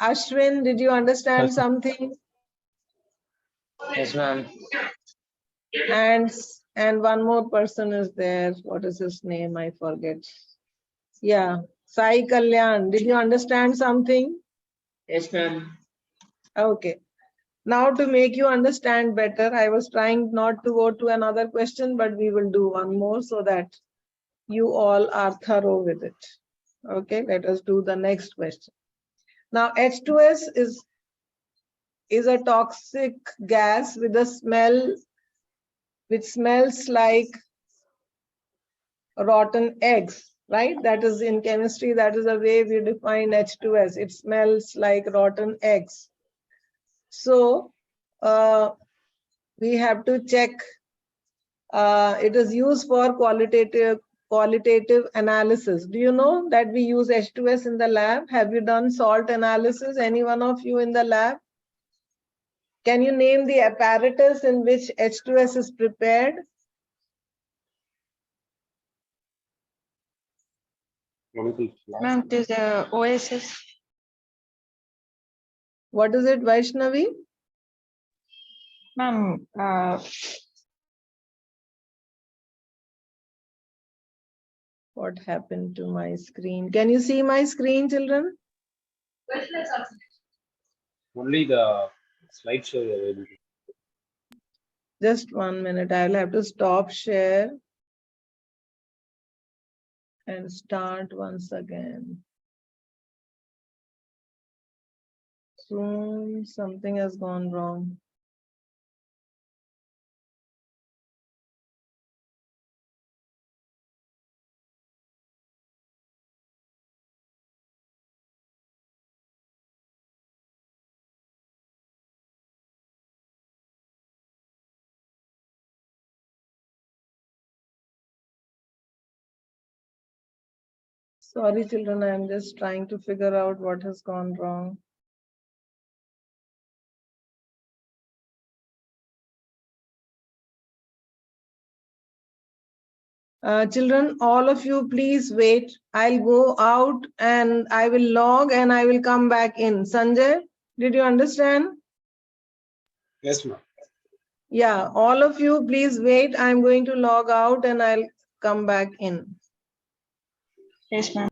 Ashwin, did you understand Yes, ma'am. something? Yes, ma'am. And one more person is there. What is his name? I forget. Yeah, Sai Kalyan, did you understand something? Yes, ma'am. Okay. Now to make you understand better, I was trying not to go to another question, but we will do one more so that you all are thorough with it. Okay, let us do the next question. Now H2S is a toxic gas with a smell, which smells like rotten eggs, right? That is in chemistry, that is the way we define H2S. It smells like rotten eggs. So we have to check. It is used for qualitative analysis. Do you know that we use H2S in the lab? Have you done salt analysis? Any one of you in the lab? Can you name the apparatus in which H2S is prepared? Chemical flask. Ma'am, it is OSS. What is it, Vaishnavi? Ma'am, What happened to my screen? Can you see my screen, children? Only the slideshow available. Just 1 minute. I'll have to stop share and start once again. Zoom, something has gone wrong. Sorry, children, I'm just trying to figure out what has gone wrong. Children, all of you, please wait. I'll go out and I will log and I will come back in. Sanjay, did you understand? Yes, ma'am. Yeah, all of you, please wait. I'm going to log out and I'll come back in. yes, ma'am.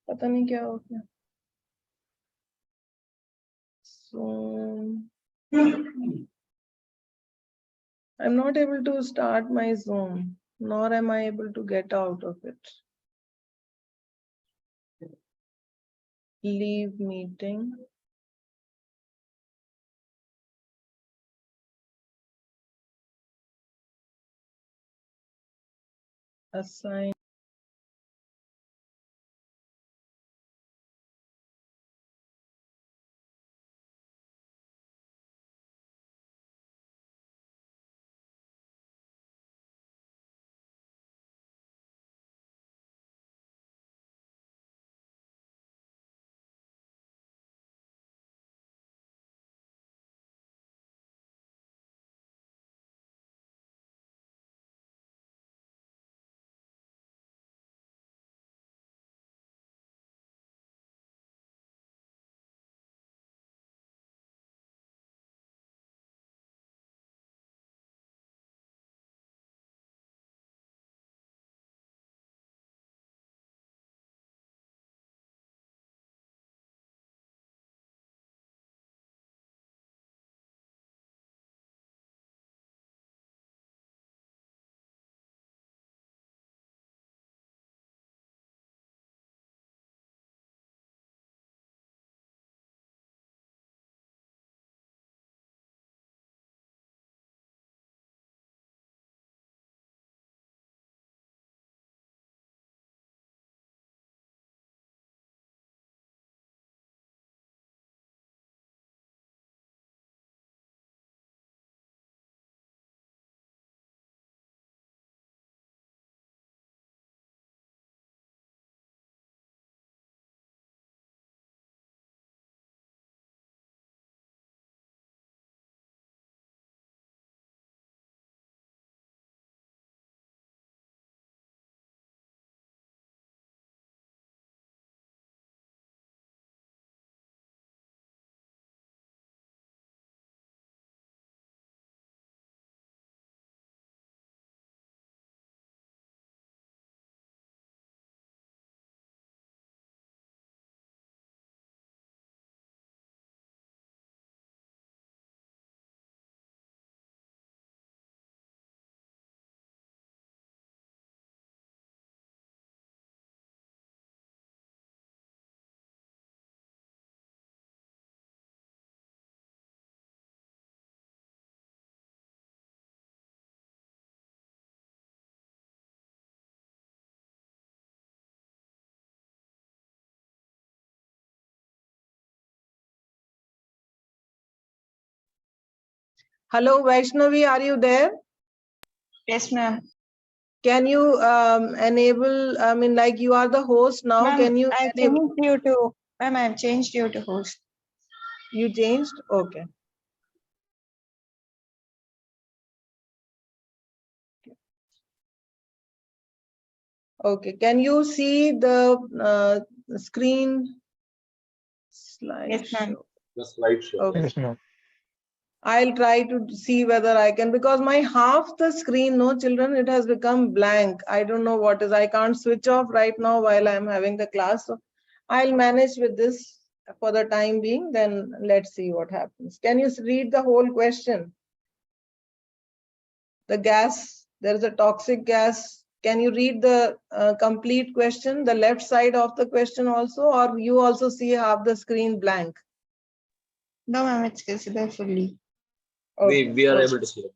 पता नहीं क्या हो गया. So I'm not able to start my Zoom, nor am I able to get out of it. Leave meeting. Assign. Hello, Vaishnavi, are you there? Yes, ma'am. Can you enable, I mean, like you are the host now, Ma'am, can you I've enable? changed you to, ma'am, I've changed you to host. You changed? Okay. Okay, can you see the screen? Yes, ma'am. Slideshow. The slideshow. Okay. Yes, ma'am. I'll try to see whether I can, because my half the screen, no children, it has become blank. I don't know what is, I can't switch off right now while I'm having the class. So I'll manage with this for the time being, then let's see what happens. Can you read the whole question? The gas, there is a toxic gas. Can you read the complete question, the left side of the question also, or you also see half the screen blank? No, ma'am, it's visible fully. We are Okay. able to see it.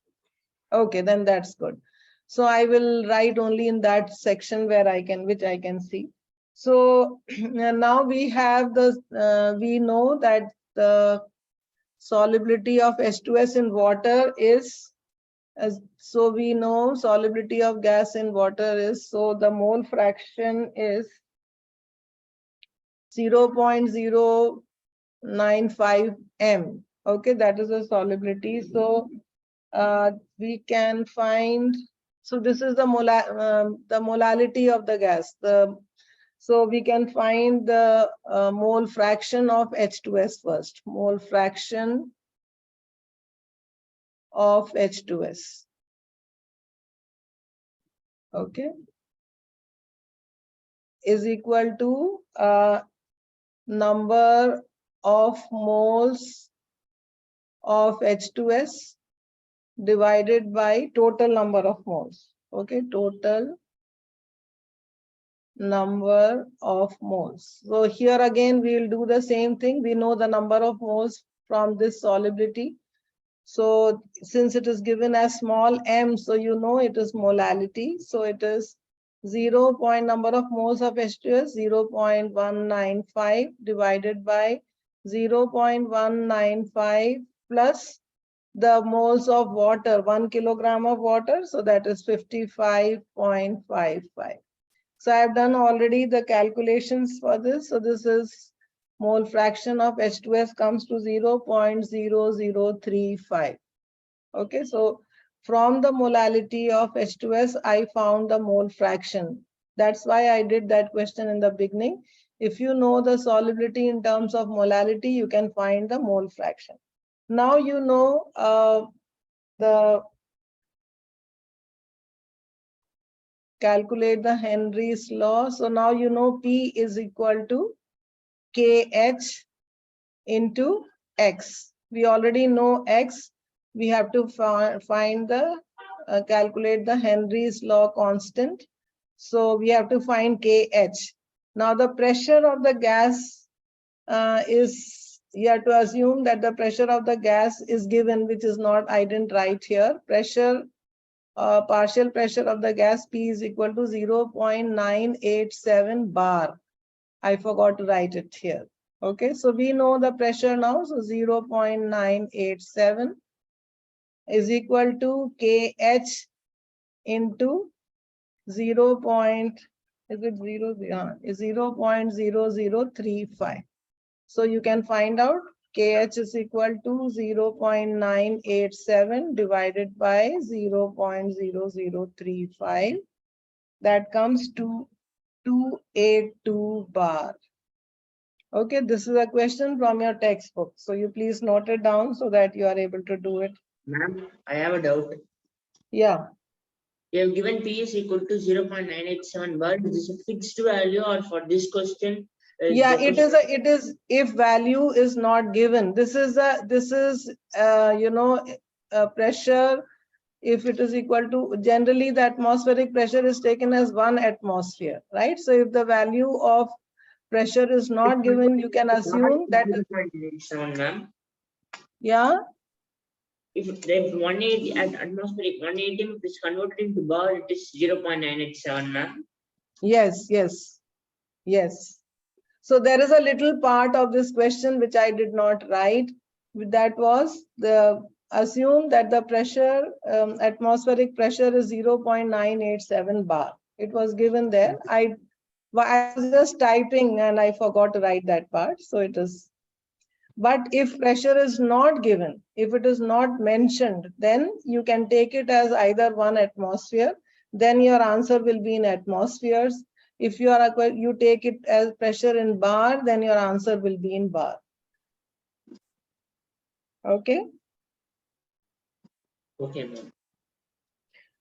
Okay, then that's good. So I will write only in that section where I can, which I can see. So now we have the, we know that the solubility of H2S in water is, so we know solubility of gas in water is, so the mole fraction is 0.095 m. Okay, that is the solubility. So we can find, so this is the molality of the gas. So we can find the mole fraction of H2S first. Mole fraction of H2S. Okay, is equal to number of moles of H2S divided by total number of moles. Okay, total number of moles. So here again we will do the same thing. We know the number of moles from this solubility. So since it is given as small m, so you know it is molality. So it is 0. Number of moles of H2S 0.195 divided by 0.195 plus the moles of water, 1 kilogram of water. So that is 55.55. So I've done already the calculations for this. So this is mole fraction of H2S comes to 0.0035. Okay, so from the molality of H2S, I found the mole fraction. That's why I did that question in the beginning. If you know the solubility in terms of molality, you can find the mole fraction. Now you know calculate the Henry's law. So now you know P is equal to KH into X. We already know X. We have to find the, calculate the Henry's law constant. So we have to find KH. Now the pressure of the gas is, you have to assume that the pressure of the gas is given, which is not, I didn't write here. Pressure, partial pressure of the gas P is equal to 0.987 bar. I forgot to write it here. Okay, so we know the pressure now. So 0.987 is equal to KH into 0.0035. So you can find out KH is equal to 0.987 divided by 0.0035. That comes to 282 bar. Okay, this is a question from your textbook. So you please note it down so that you are able to do it. Ma'am, I have a doubt. Yeah. You have given P is equal to 0.987 bar. Is this a fixed value or for this question? Yeah, it is if value is not given. This is you know, pressure. If it is equal to, generally the atmospheric pressure is taken as 1 atmosphere, right? So if the value of pressure is not given, you can assume that. 0.987, ma'am. Yeah. If 180 at atmospheric 180 is converted into bar, it is 0.987, ma'am. Yes, yes, yes. So there is a little part of this question which I did not write. That was the assume that the pressure, atmospheric pressure is 0.987 bar. It was given there. I was just typing and I forgot to write that part. So it is. But if pressure is not given, if it is not mentioned, then you can take it as either 1 atmosphere. Then your answer will be in atmospheres. If you take it as pressure in bar, then your answer will be in bar. Okay. Okay, ma'am.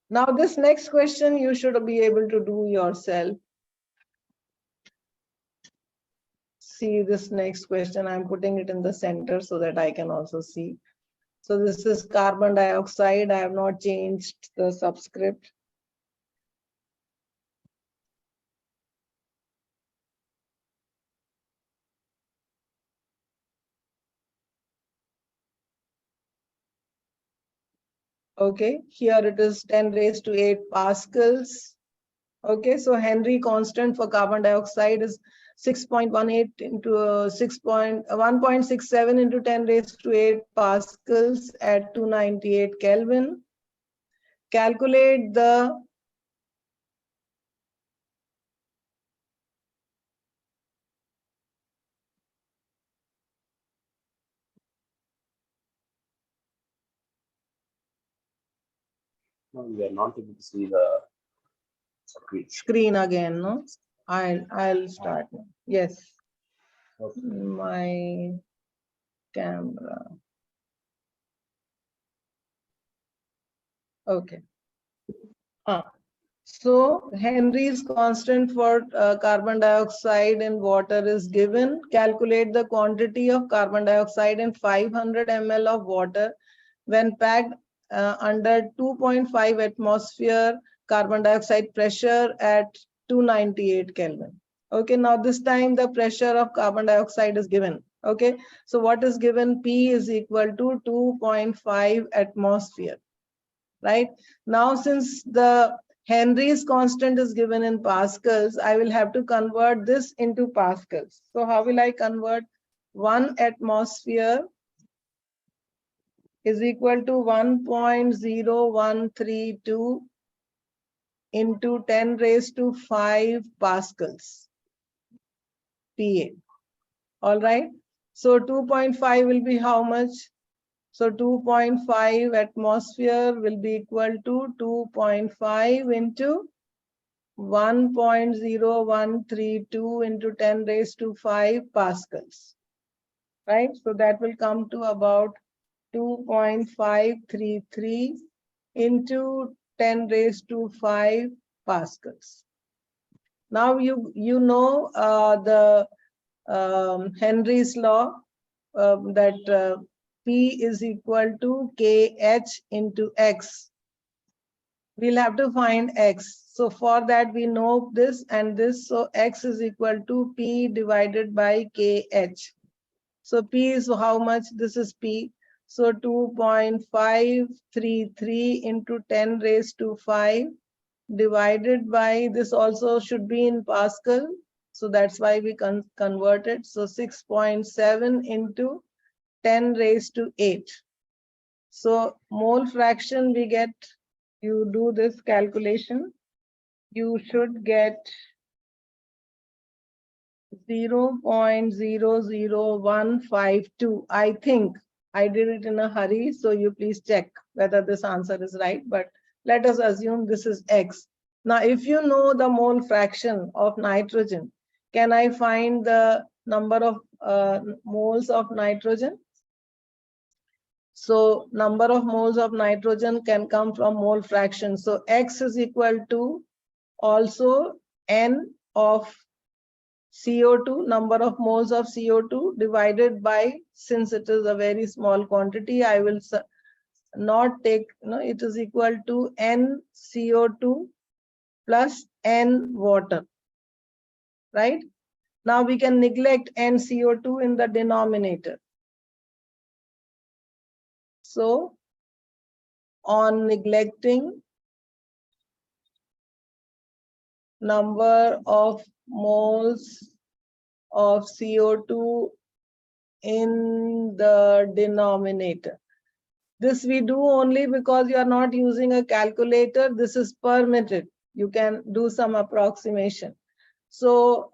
Now this next question you should be able to do yourself. See this next question, I'm putting it in the center so that I can also see. So this is carbon dioxide. I have not changed the subscript. Okay, here it is 10 raised to 8 pascals. Okay, so Henry constant for carbon dioxide is 6.18 into 1.67 into 10 raised to 8 pascals at 298 Kelvin. Calculate the No, we are not able to see the screen. screen again, no? I'll start now. Yes, Okay. my camera. Okay. So Henry's constant for carbon dioxide in water is given. Calculate the quantity of carbon dioxide in 500 ml of water when packed under 2.5 atmosphere carbon dioxide pressure at 298 Kelvin. Okay, now this time the pressure of carbon dioxide is given. Okay, so what is given? P is equal to 2.5 atmosphere. Right now, since the Henry's constant is given in pascals, I will have to convert this into pascals. So how will I convert? 1 atmosphere is equal to 1.0132 into 10 raised to 5 pascals, PA. All right. So 2.5 will be how much? So 2.5 atmosphere will be equal to 2.5 into 1.0132 into 10 raised to 5 pascals. Right? So that will come to about 2.533 into 10 raised to 5 pascals. Now you know the Henry's law that P is equal to KH into X. We'll have to find X. So for that we know this and this. So X is equal to P divided by KH. So P is how much? This is P. So 2.533 into 10 raised to 5 divided by, this also should be in Pascal. So that's why we converted. So 6.7 into 10 raised to 8. So mole fraction we get, you do this calculation, you should get 0.00152. I think I did it in a hurry, so you please check whether this answer is right, but let us assume this is X. Now, if you know the mole fraction of nitrogen, can I find the number of moles of nitrogen? So number of moles of nitrogen can come from mole fraction. So X is equal to also N of CO2, number of moles of CO2 divided by, since it is a very small quantity, I will not take, it is equal to N CO2 plus N water, right? Now we can neglect N CO2 in the denominator. So on neglecting number of moles of CO2 in the denominator. This we do only because you are not using a calculator. This is permitted. You can do some approximation. So,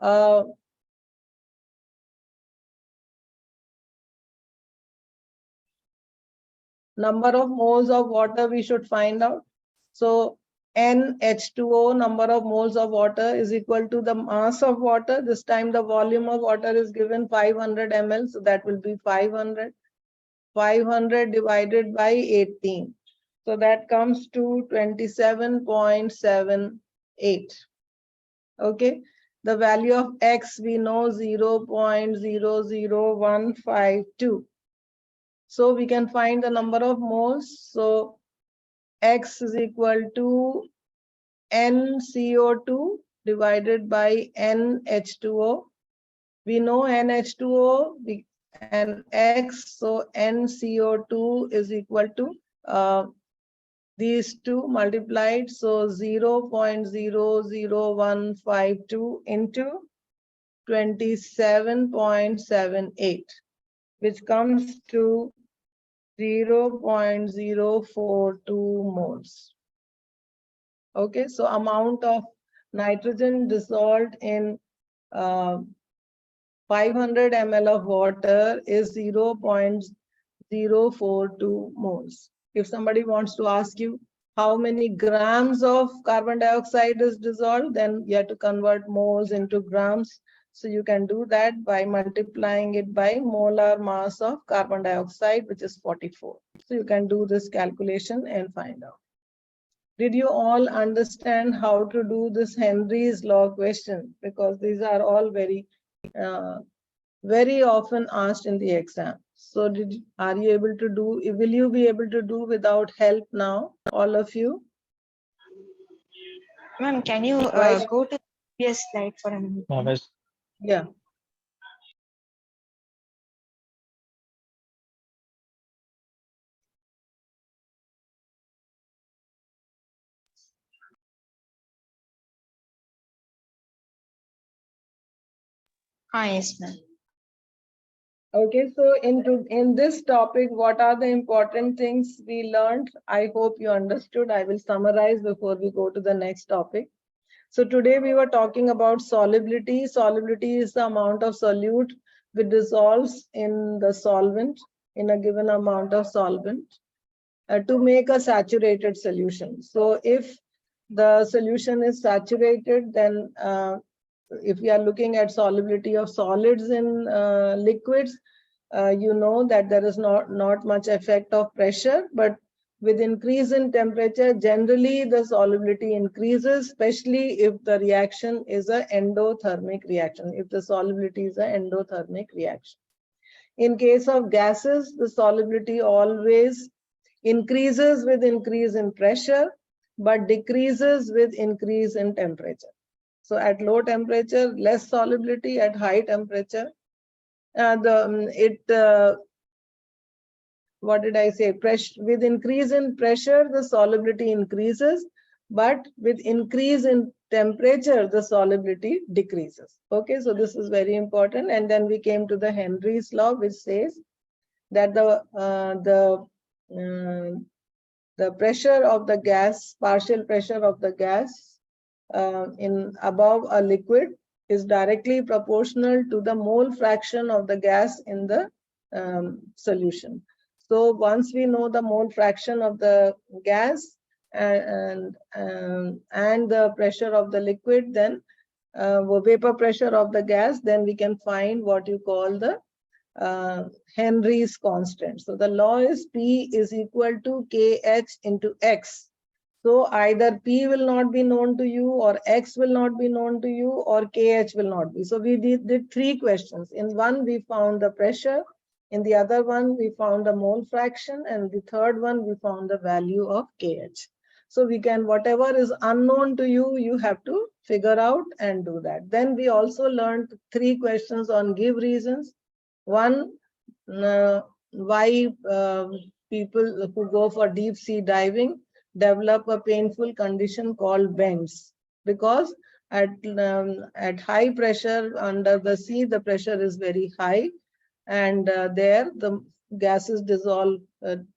number of moles of water we should find out. So NH2O, number of moles of water, is equal to the mass of water. This time the volume of water is given 500 ml. So that will be 500. 500 divided by 18. So that comes to 27.78. Okay. The value of X we know 0.00152. So we can find the number of moles. So X is equal to NCO2 divided by NH2O. We know NH2O and X, so NCO2 is equal to these two multiplied, so 0.00152 into 27.78, which comes to 0.042 moles. Okay, so amount of nitrogen dissolved in 500 ml of water is 0.042 moles. If somebody wants to ask you how many grams of carbon dioxide is dissolved, then you have to convert moles into grams. So you can do that by multiplying it by molar mass of carbon dioxide, which is 44. So you can do this calculation and find out. Did you all understand how to do this Henry's law question? Because these are all very often asked in the exam. So are you able to do, will you be able to do without help now, all of you? Ma'am, can you Right. go to the previous slide for a minute? Yes. Yeah. Yes, ma'am. Okay, so in this topic, what are the important things we learned? I hope you understood. I will summarize before we go to the next topic. So today we were talking about solubility. Solubility is the amount of solute which dissolves in the solvent, in a given amount of solvent, to make a saturated solution. So if the solution is saturated, then if we are looking at solubility of solids in liquids, you know that there is not much effect of pressure, but with increase in temperature, generally the solubility increases, especially if the reaction is an endothermic reaction, if the solubility is an endothermic reaction. In case of gases, the solubility always increases with increase in pressure, but decreases with increase in temperature. So at low temperature, less solubility; at high temperature, what did I say? Pressure, with increase in pressure, the solubility increases, but with increase in temperature, the solubility decreases. Okay, so this is very important. And then we came to the Henry's law, which says that the pressure of the gas, partial pressure of the gas in above a liquid is directly proportional to the mole fraction of the gas in the solution. So once we know the mole fraction of the gas and the pressure of the liquid, then vapor pressure of the gas, then we can find what you call the Henry's constant. So the law is P is equal to KH into X. So either P will not be known to you, or X will not be known to you, or KH will not be. So we did three questions. In one, we found the pressure. In the other one, we found the mole fraction. And the third one, we found the value of KH. So we can, whatever is unknown to you, you have to figure out and do that. Then we also learned three questions on give reasons. One, why people who go for deep sea diving develop a painful condition called bends, because at high pressure under the sea, the pressure is very high, and there the gases dissolve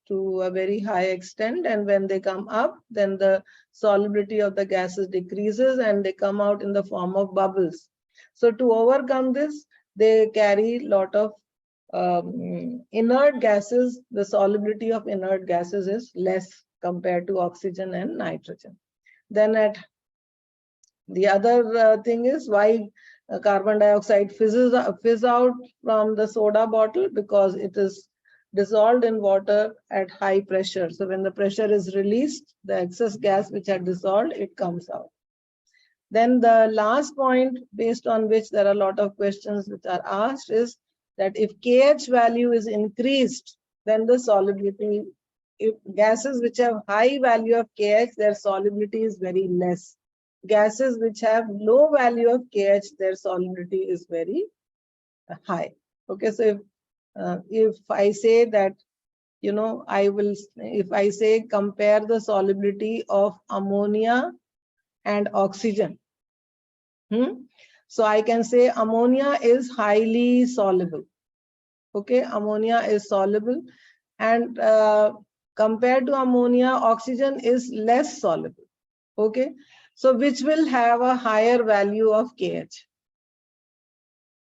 to a very high extent, and when they come up, then the solubility of the gases decreases and they come out in the form of bubbles. So to overcome this, they carry a lot of inert gases. The solubility of inert gases is less compared to oxygen and nitrogen. Then at the other thing is why carbon dioxide fizz out from the soda bottle, because it is dissolved in water at high pressure. So when the pressure is released, the excess gas which had dissolved, it comes out. Then the last point, based on which there are a lot of questions which are asked, is that if KH value is increased, then the solubility, if gases which have high value of KH, their solubility is very less. Gases which have low value of KH, their solubility is very high. Okay, so if I say that, you know, if I say compare the solubility of ammonia and oxygen, so I can say ammonia is highly soluble. Okay, ammonia is soluble, and compared to ammonia, oxygen is less soluble. Okay, so which will have a higher value of KH?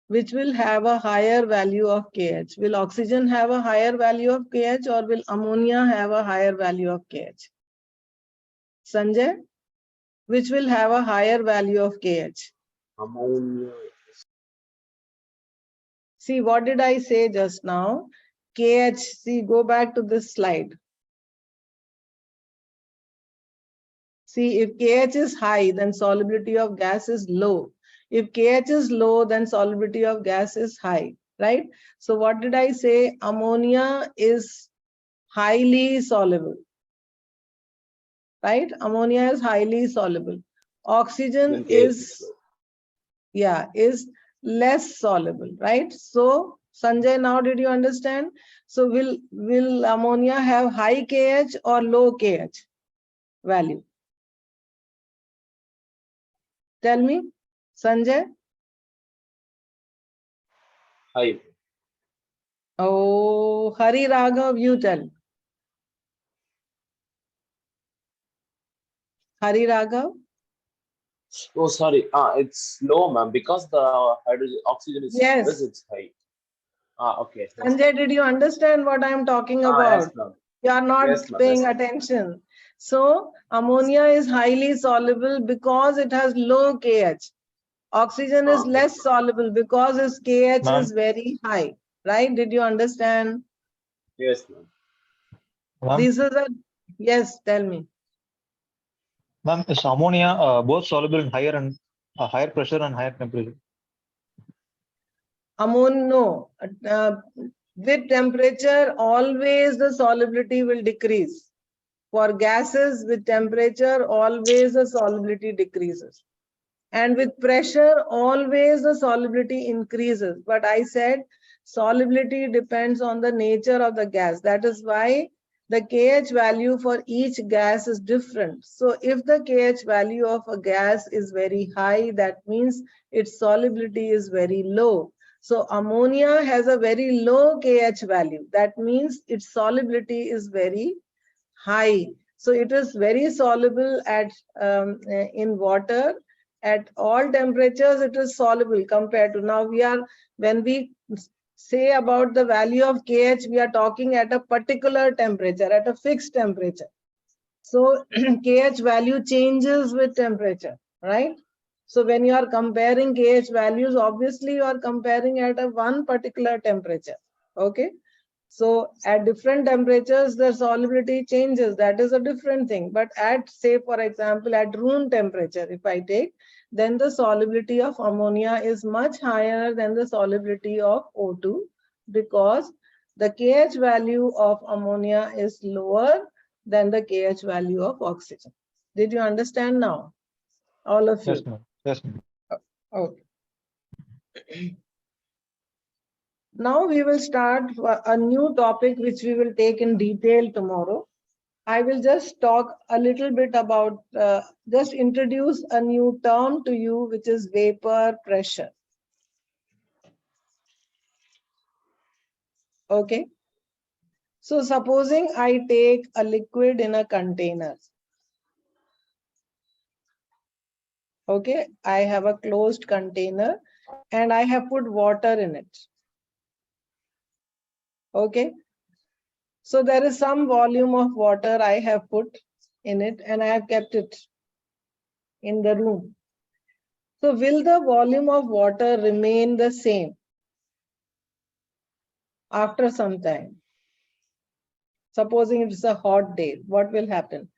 Which will have a higher value of KH? Will oxygen have a higher value of KH, or will ammonia have a higher value of KH? Sanjay, which will have a higher value of KH? Ammonia. See, what did I say just now? KH, see, go back to this slide. See, if KH is high, then solubility of gas is low. If KH is low, then solubility of gas is high, right? So what did I say? Ammonia is highly soluble, right? Ammonia is highly soluble. Oxygen Then KH is, low. yeah, is less soluble, right? So Sanjay, now did you understand? So will ammonia have high KH or low KH value? Tell me, Sanjay. High. Oh, Hari Raghav, you tell. Hari Raghav? Oh, sorry. It's low, ma'am, because the hydrogen oxygen is Yes. less, it's high. Okay. Yes. Sanjay, did you understand what I'm talking about? Yes, ma'am. You are not Yes, ma'am. paying Yes. attention. So ammonia is highly soluble because it has low KH. Oxygen is Okay. less soluble because its KH Ma'am. is very high. Right? Did you understand? Yes, ma'am. Ma'am, This is a, yes, tell me. ma'am, is ammonia both soluble in higher pressure and higher temperature? Ammonia, no. With temperature, always the solubility will decrease. For gases with temperature, always the solubility decreases. And with pressure, always the solubility increases. But I said solubility depends on the nature of the gas. That is why the KH value for each gas is different. So if the KH value of a gas is very high, that means its solubility is very low. So ammonia has a very low KH value. That means its solubility is very high. So it is very soluble at in water. At all temperatures, it is soluble compared to now. When we say about the value of KH, we are talking at a particular temperature, at a fixed temperature. So KH value changes with temperature, right? So when you are comparing KH values, obviously you are comparing at a one particular temperature. Okay. So at different temperatures, the solubility changes. That is a different thing. But at, say, for example, at room temperature, if I take, then the solubility of ammonia is much higher than the solubility of O2 because the KH value of ammonia is lower than the KH value of oxygen. Did you understand now? All of you? Yes, ma'am. Yes, ma'am. Okay. Now we will start a new topic which we will take in detail tomorrow. I will just talk a little bit about, just introduce a new term to you, which is vapor pressure. Okay. So supposing I take a liquid in a container. Okay, I have a closed container and I have put water in it. Okay, so there is some volume of water I have put in it and I have kept it in the room. So will the volume of water remain the same after some time? Supposing it's a hot day, what will happen?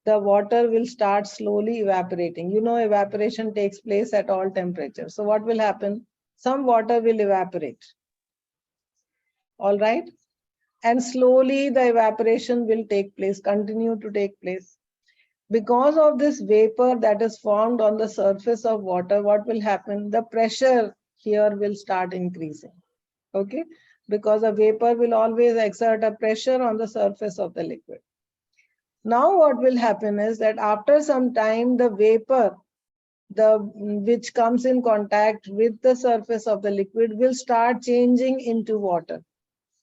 The water will start slowly evaporating. You know, evaporation takes place at all temperatures. So what will happen? Some water will evaporate. All right. And slowly the evaporation will take place, continue to take place. Because of this vapor that is formed on the surface of water, what will happen? The pressure here will start increasing. Okay. Because a vapor will always exert a pressure on the surface of the liquid. Now what will happen is that after some time, the vapor, which comes in contact with the surface of the liquid will start changing into water.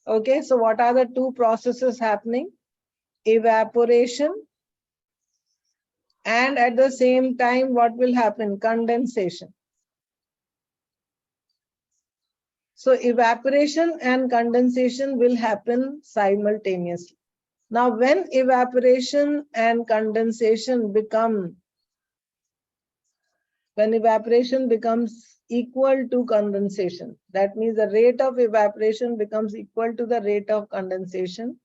Okay, so what are the two processes happening? Evaporation, and at the same time, what will happen? Condensation. So evaporation and condensation will happen simultaneously. Now, when evaporation and condensation when evaporation becomes equal to condensation, that means the rate of evaporation becomes equal to the rate of condensation,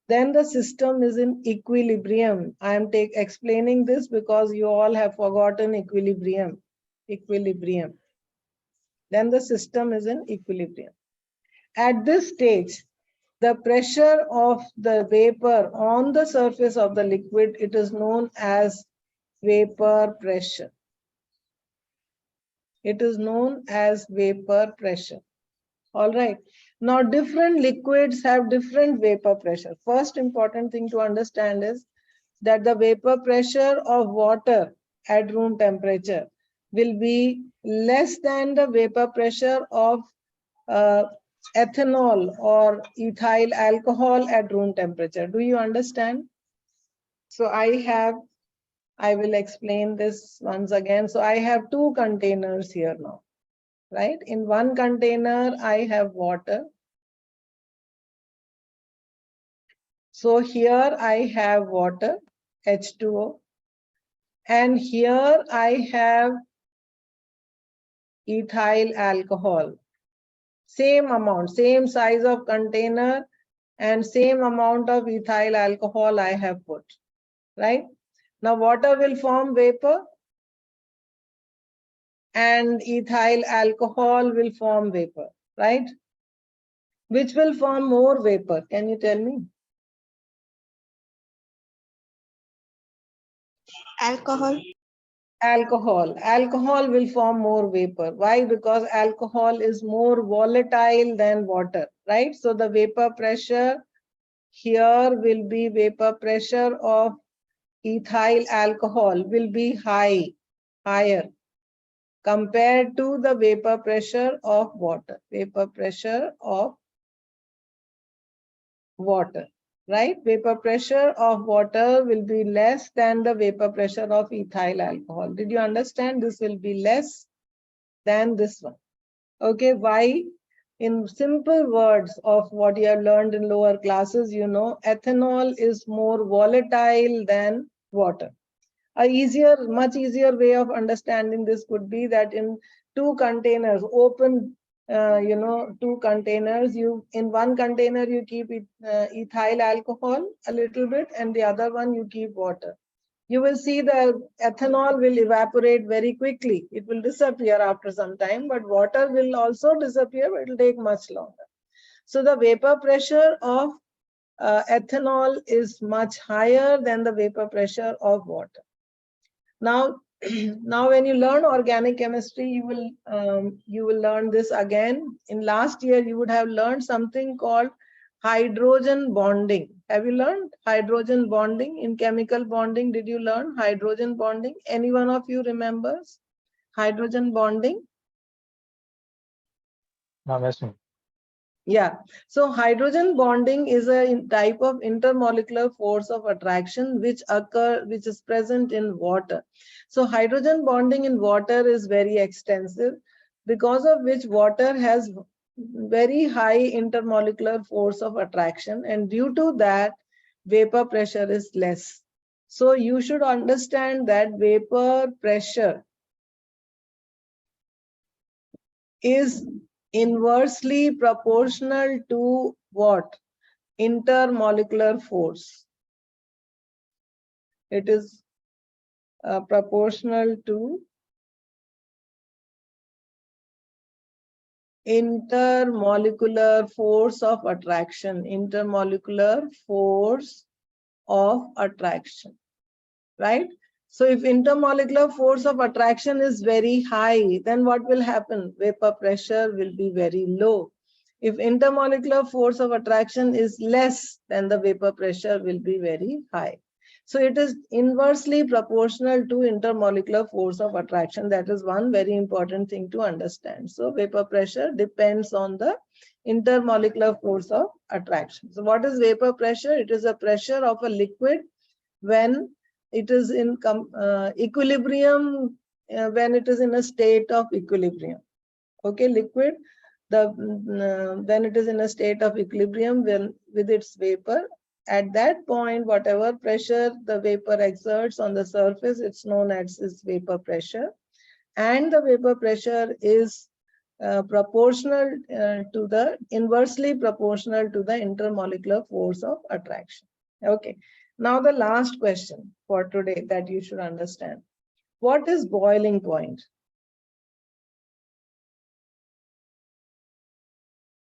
then the system is in equilibrium. I am explaining this because you all have forgotten equilibrium. Equilibrium. Then the system is in equilibrium. At this stage, the pressure of the vapor on the surface of the liquid, it is known as vapor pressure. It is known as vapor pressure. All right. Now, different liquids have different vapor pressure. First important thing to understand is that the vapor pressure of water at room temperature will be less than the vapor pressure of ethanol or ethyl alcohol at room temperature. Do you understand? So I will explain this once again. So I have two containers here now, right? In one container, I have water. So here I have water, H2O. And here I have ethyl alcohol. Same amount, same size of container and same amount of ethyl alcohol I have put, right? Now water will form vapor and ethyl alcohol will form vapor, right? Which will form more vapor? Can you tell me? Alcohol. Alcohol will form more vapor. Why? Because alcohol is more volatile than water, right? So the vapor pressure here will be vapor pressure of ethyl alcohol will be higher compared to the vapor pressure of water. Vapor pressure of water, right? Vapor pressure of water will be less than the vapor pressure of ethyl alcohol. Did you understand? This will be less than this one. Okay, why? In simple words of what you have learned in lower classes, you know, ethanol is more volatile than water. Much easier way of understanding this could be that in two containers, open two containers, in one container you keep ethyl alcohol a little bit and the other one you keep water. You will see the ethanol will evaporate very quickly. It will disappear after some time, but water will also disappear, but it will take much longer. So the vapor pressure of ethanol is much higher than the vapor pressure of water. Now, now when you learn organic chemistry, you will learn this again. In last year, you would have learned something called hydrogen bonding. Have you learned hydrogen bonding? In chemical bonding, did you learn hydrogen bonding? Any one of you remembers hydrogen bonding? No, yes, ma'am. Yeah. So hydrogen bonding is a type of intermolecular force of attraction which is present in water. So hydrogen bonding in water is very extensive, because of which water has very high intermolecular force of attraction, and due to that vapor pressure is less. So you should understand that vapor pressure is inversely proportional to what? Intermolecular force. It is proportional to intermolecular force of attraction. Intermolecular force of attraction, right? So if intermolecular force of attraction is very high, then what will happen? Vapor pressure will be very low. If intermolecular force of attraction is less, then the vapor pressure will be very high. So it is inversely proportional to intermolecular force of attraction. That is one very important thing to understand. So vapor pressure depends on the intermolecular force of attraction. So what is vapor pressure? It is a pressure of a liquid when it is in equilibrium, when it is in a state of equilibrium. Okay, liquid, when it is in a state of equilibrium with its vapor, at that point, whatever pressure the vapor exerts on the surface, it's known as its vapor pressure. And the vapor pressure is proportional to the, inversely proportional to the intermolecular force of attraction. Okay. Now the last question for today that you should understand. What is boiling point?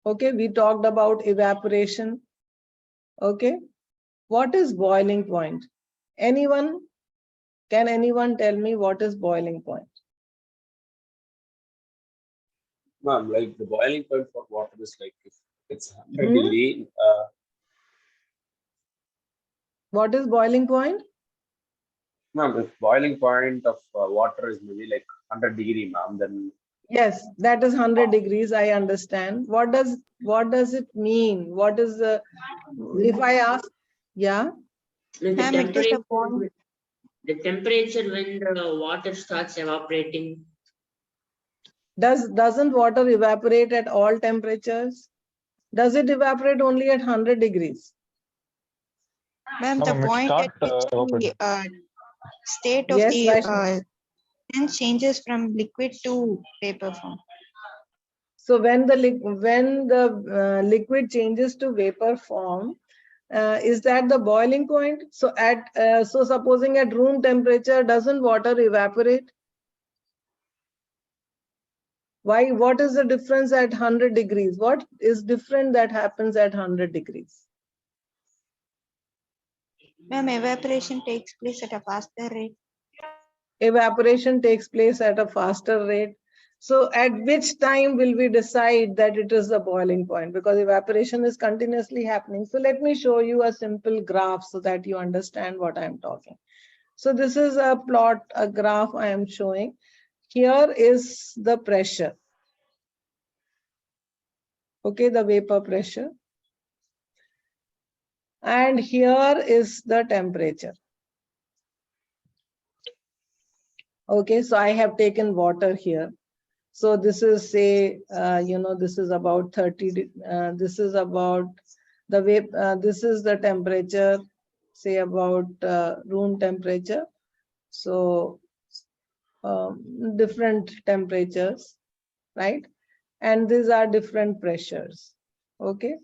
Okay, we talked about evaporation. Okay, what is boiling point? Anyone? Can anyone tell me what is boiling point? Ma'am, like the boiling point for water is like if it's 100 degree. What is boiling point? Ma'am, if boiling point of water is maybe like 100 degree, ma'am, then Yes, that is 100 degrees. I understand. What does it mean? What is the, if I ask, yeah? The Ma'am, it is the point. the temperature when the water starts evaporating. Doesn't water evaporate at all temperatures? Does it evaporate only at 100 degrees? Ma'am, No, the ma'am, it point start at which evaporating. the state of Yes, the Vaishnavi. then changes from liquid to vapor form. So when the liquid changes to vapor form, is that the boiling point? So so supposing at room temperature, doesn't water evaporate? Why? What is the difference at 100 degrees? What is different that happens at 100 degrees? Ma'am, evaporation takes place at a faster rate. Evaporation takes place at a faster rate. So at which time will we decide that it is the boiling point? Because evaporation is continuously happening. So let me show you a simple graph so that you understand what I'm talking. So this is a plot, a graph I am showing. Here is the pressure. Okay, the vapor pressure. And here is the temperature. Okay, so I have taken water here. So this is, say, this is about 30, this is about the way, this is the temperature, say about room temperature. So different temperatures, right? And these are different pressures, okay?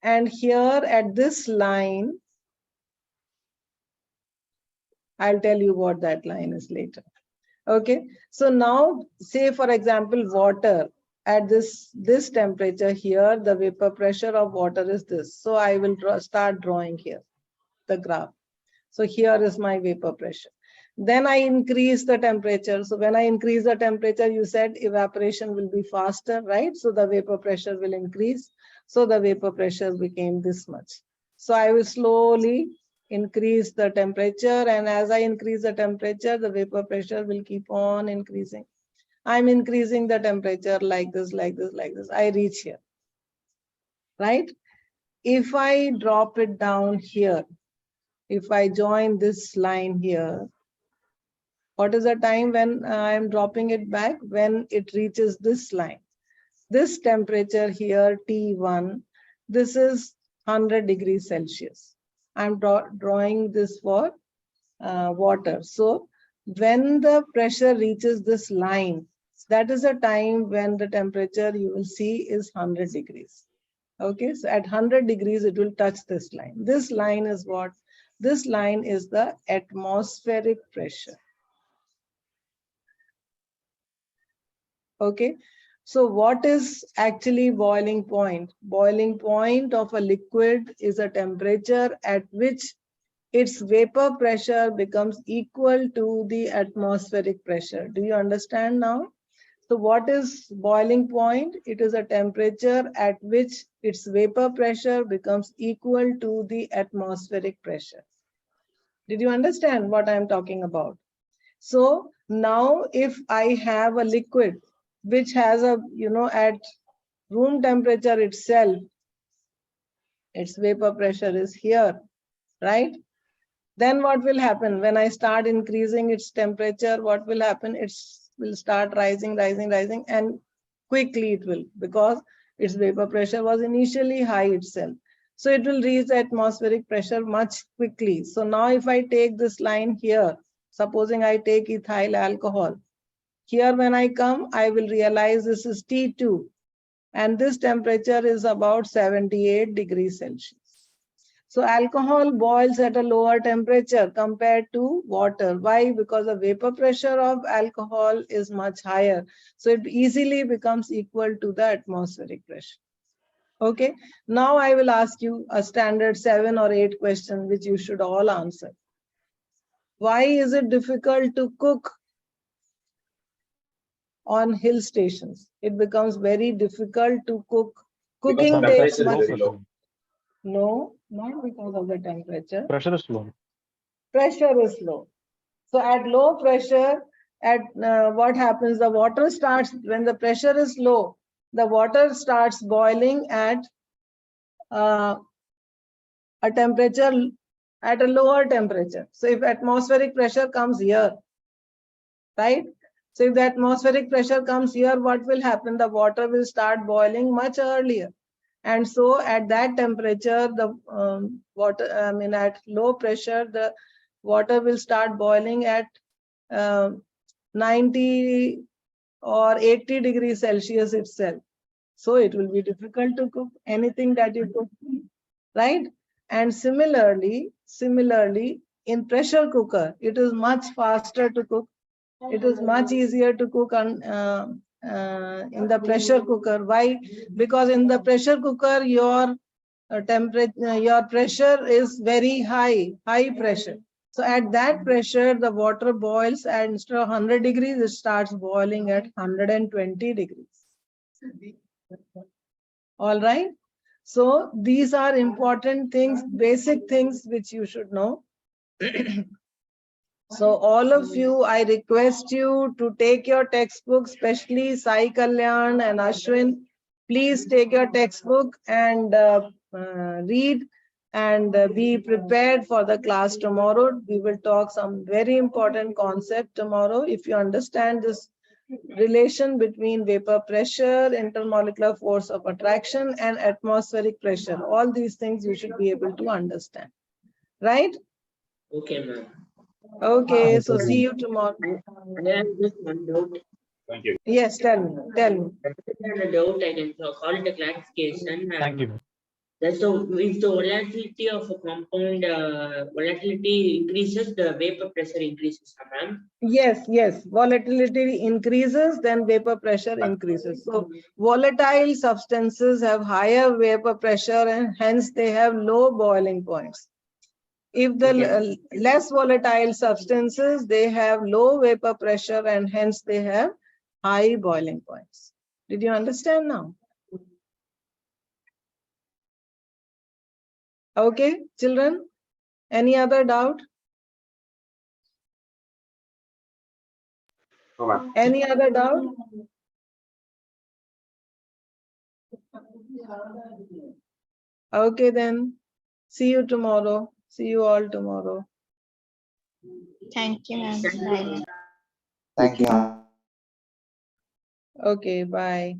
And here at this line, I'll tell you what that line is later. Okay, so now say for example, water at this temperature here, the vapor pressure of water is this. So I will start drawing here the graph. So here is my vapor pressure. Then I increase the temperature. So when I increase the temperature, you said evaporation will be faster, right? So the vapor pressure will increase. So the vapor pressure became this much. So I will slowly increase the temperature, and as I increase the temperature, the vapor pressure will keep on increasing. I'm increasing the temperature like this, like this, like this. I reach here. right? If I drop it down here, if I join this line here, what is the time when I am dropping it back? When it reaches this line. This temperature here, T1, this is 100 degrees Celsius. I'm drawing this for water. So when the pressure reaches this line, that is the time when the temperature you will see is 100 degrees. Okay, so at 100 degrees, it will touch this line. This line is what? This line is the atmospheric pressure. Okay, so what is actually boiling point? Boiling point of a liquid is a temperature at which its vapor pressure becomes equal to the atmospheric pressure. Do you understand now? So what is boiling point? It is a temperature at which its vapor pressure becomes equal to the atmospheric pressure. Did you understand what I am talking about? So now if I have a liquid which has a, at room temperature itself, its vapor pressure is here, right? Then what will happen when I start increasing its temperature? What will happen? It will start rising, rising, rising, and quickly it will, because its vapor pressure was initially high itself. So it will reach the atmospheric pressure much quickly. So now if I take this line here, supposing I take ethyl alcohol, here when I come, I will realize this is T2, and this temperature is about 78 degrees Celsius. So alcohol boils at a lower temperature compared to water. Why? Because the vapor pressure of alcohol is much higher. So it easily becomes equal to the atmospheric pressure. Okay. Now I will ask you a standard 7 or 8 question which you should all answer. Why is it difficult to cook on hill stations? It becomes very difficult to cook. Because Cooking the takes temperature is much. very low. No, not because of the temperature. Pressure is low. Pressure is low. So at low pressure, what happens? The water starts, when the pressure is low, the water starts boiling at a temperature, at a lower temperature. So if atmospheric pressure comes here, right? So if the atmospheric pressure comes here, what will happen? The water will start boiling much earlier. And so at that temperature, the at low pressure, the water will start boiling at 90 or 80 degrees Celsius itself. So it will be difficult to cook anything that you cook, right? And similarly, in pressure cooker, it is much faster to cook. It is much easier to cook on in the pressure cooker. Why? Because in the pressure cooker, your temperature, your pressure is very high pressure. So at that pressure, the water boils, and instead of 100 degrees, it starts boiling at 120 degrees. All right. So these are important things, basic things which you should know. So all of you, I request you to take your textbook, especially Sai Kalyan and Ashwin. Please take your textbook and read and be prepared for the class tomorrow. We will talk some very important concept tomorrow. If you understand this relation between vapor pressure, intermolecular force of attraction, and atmospheric pressure, all these things you should be able to understand. Right? Okay, ma'am. Okay, so see you tomorrow. I have just one doubt. Thank you. Yes, tell me. If I have a doubt, I can call it a clarification. Thank you. That's so if the volatility of a compound volatility increases, the vapor pressure increases, ma'am. Yes, volatility increases, then vapor pressure increases. So volatile substances have higher vapor pressure and hence they have low boiling points. If the less volatile substances, they have low vapor pressure and hence they have high boiling points. Did you understand now? Okay, children, any other doubt? No, ma'am. Any other doubt? Okay, then. See you tomorrow. See you all tomorrow. Thank you, ma'am. Bye. Thank you, ma'am. Okay, bye.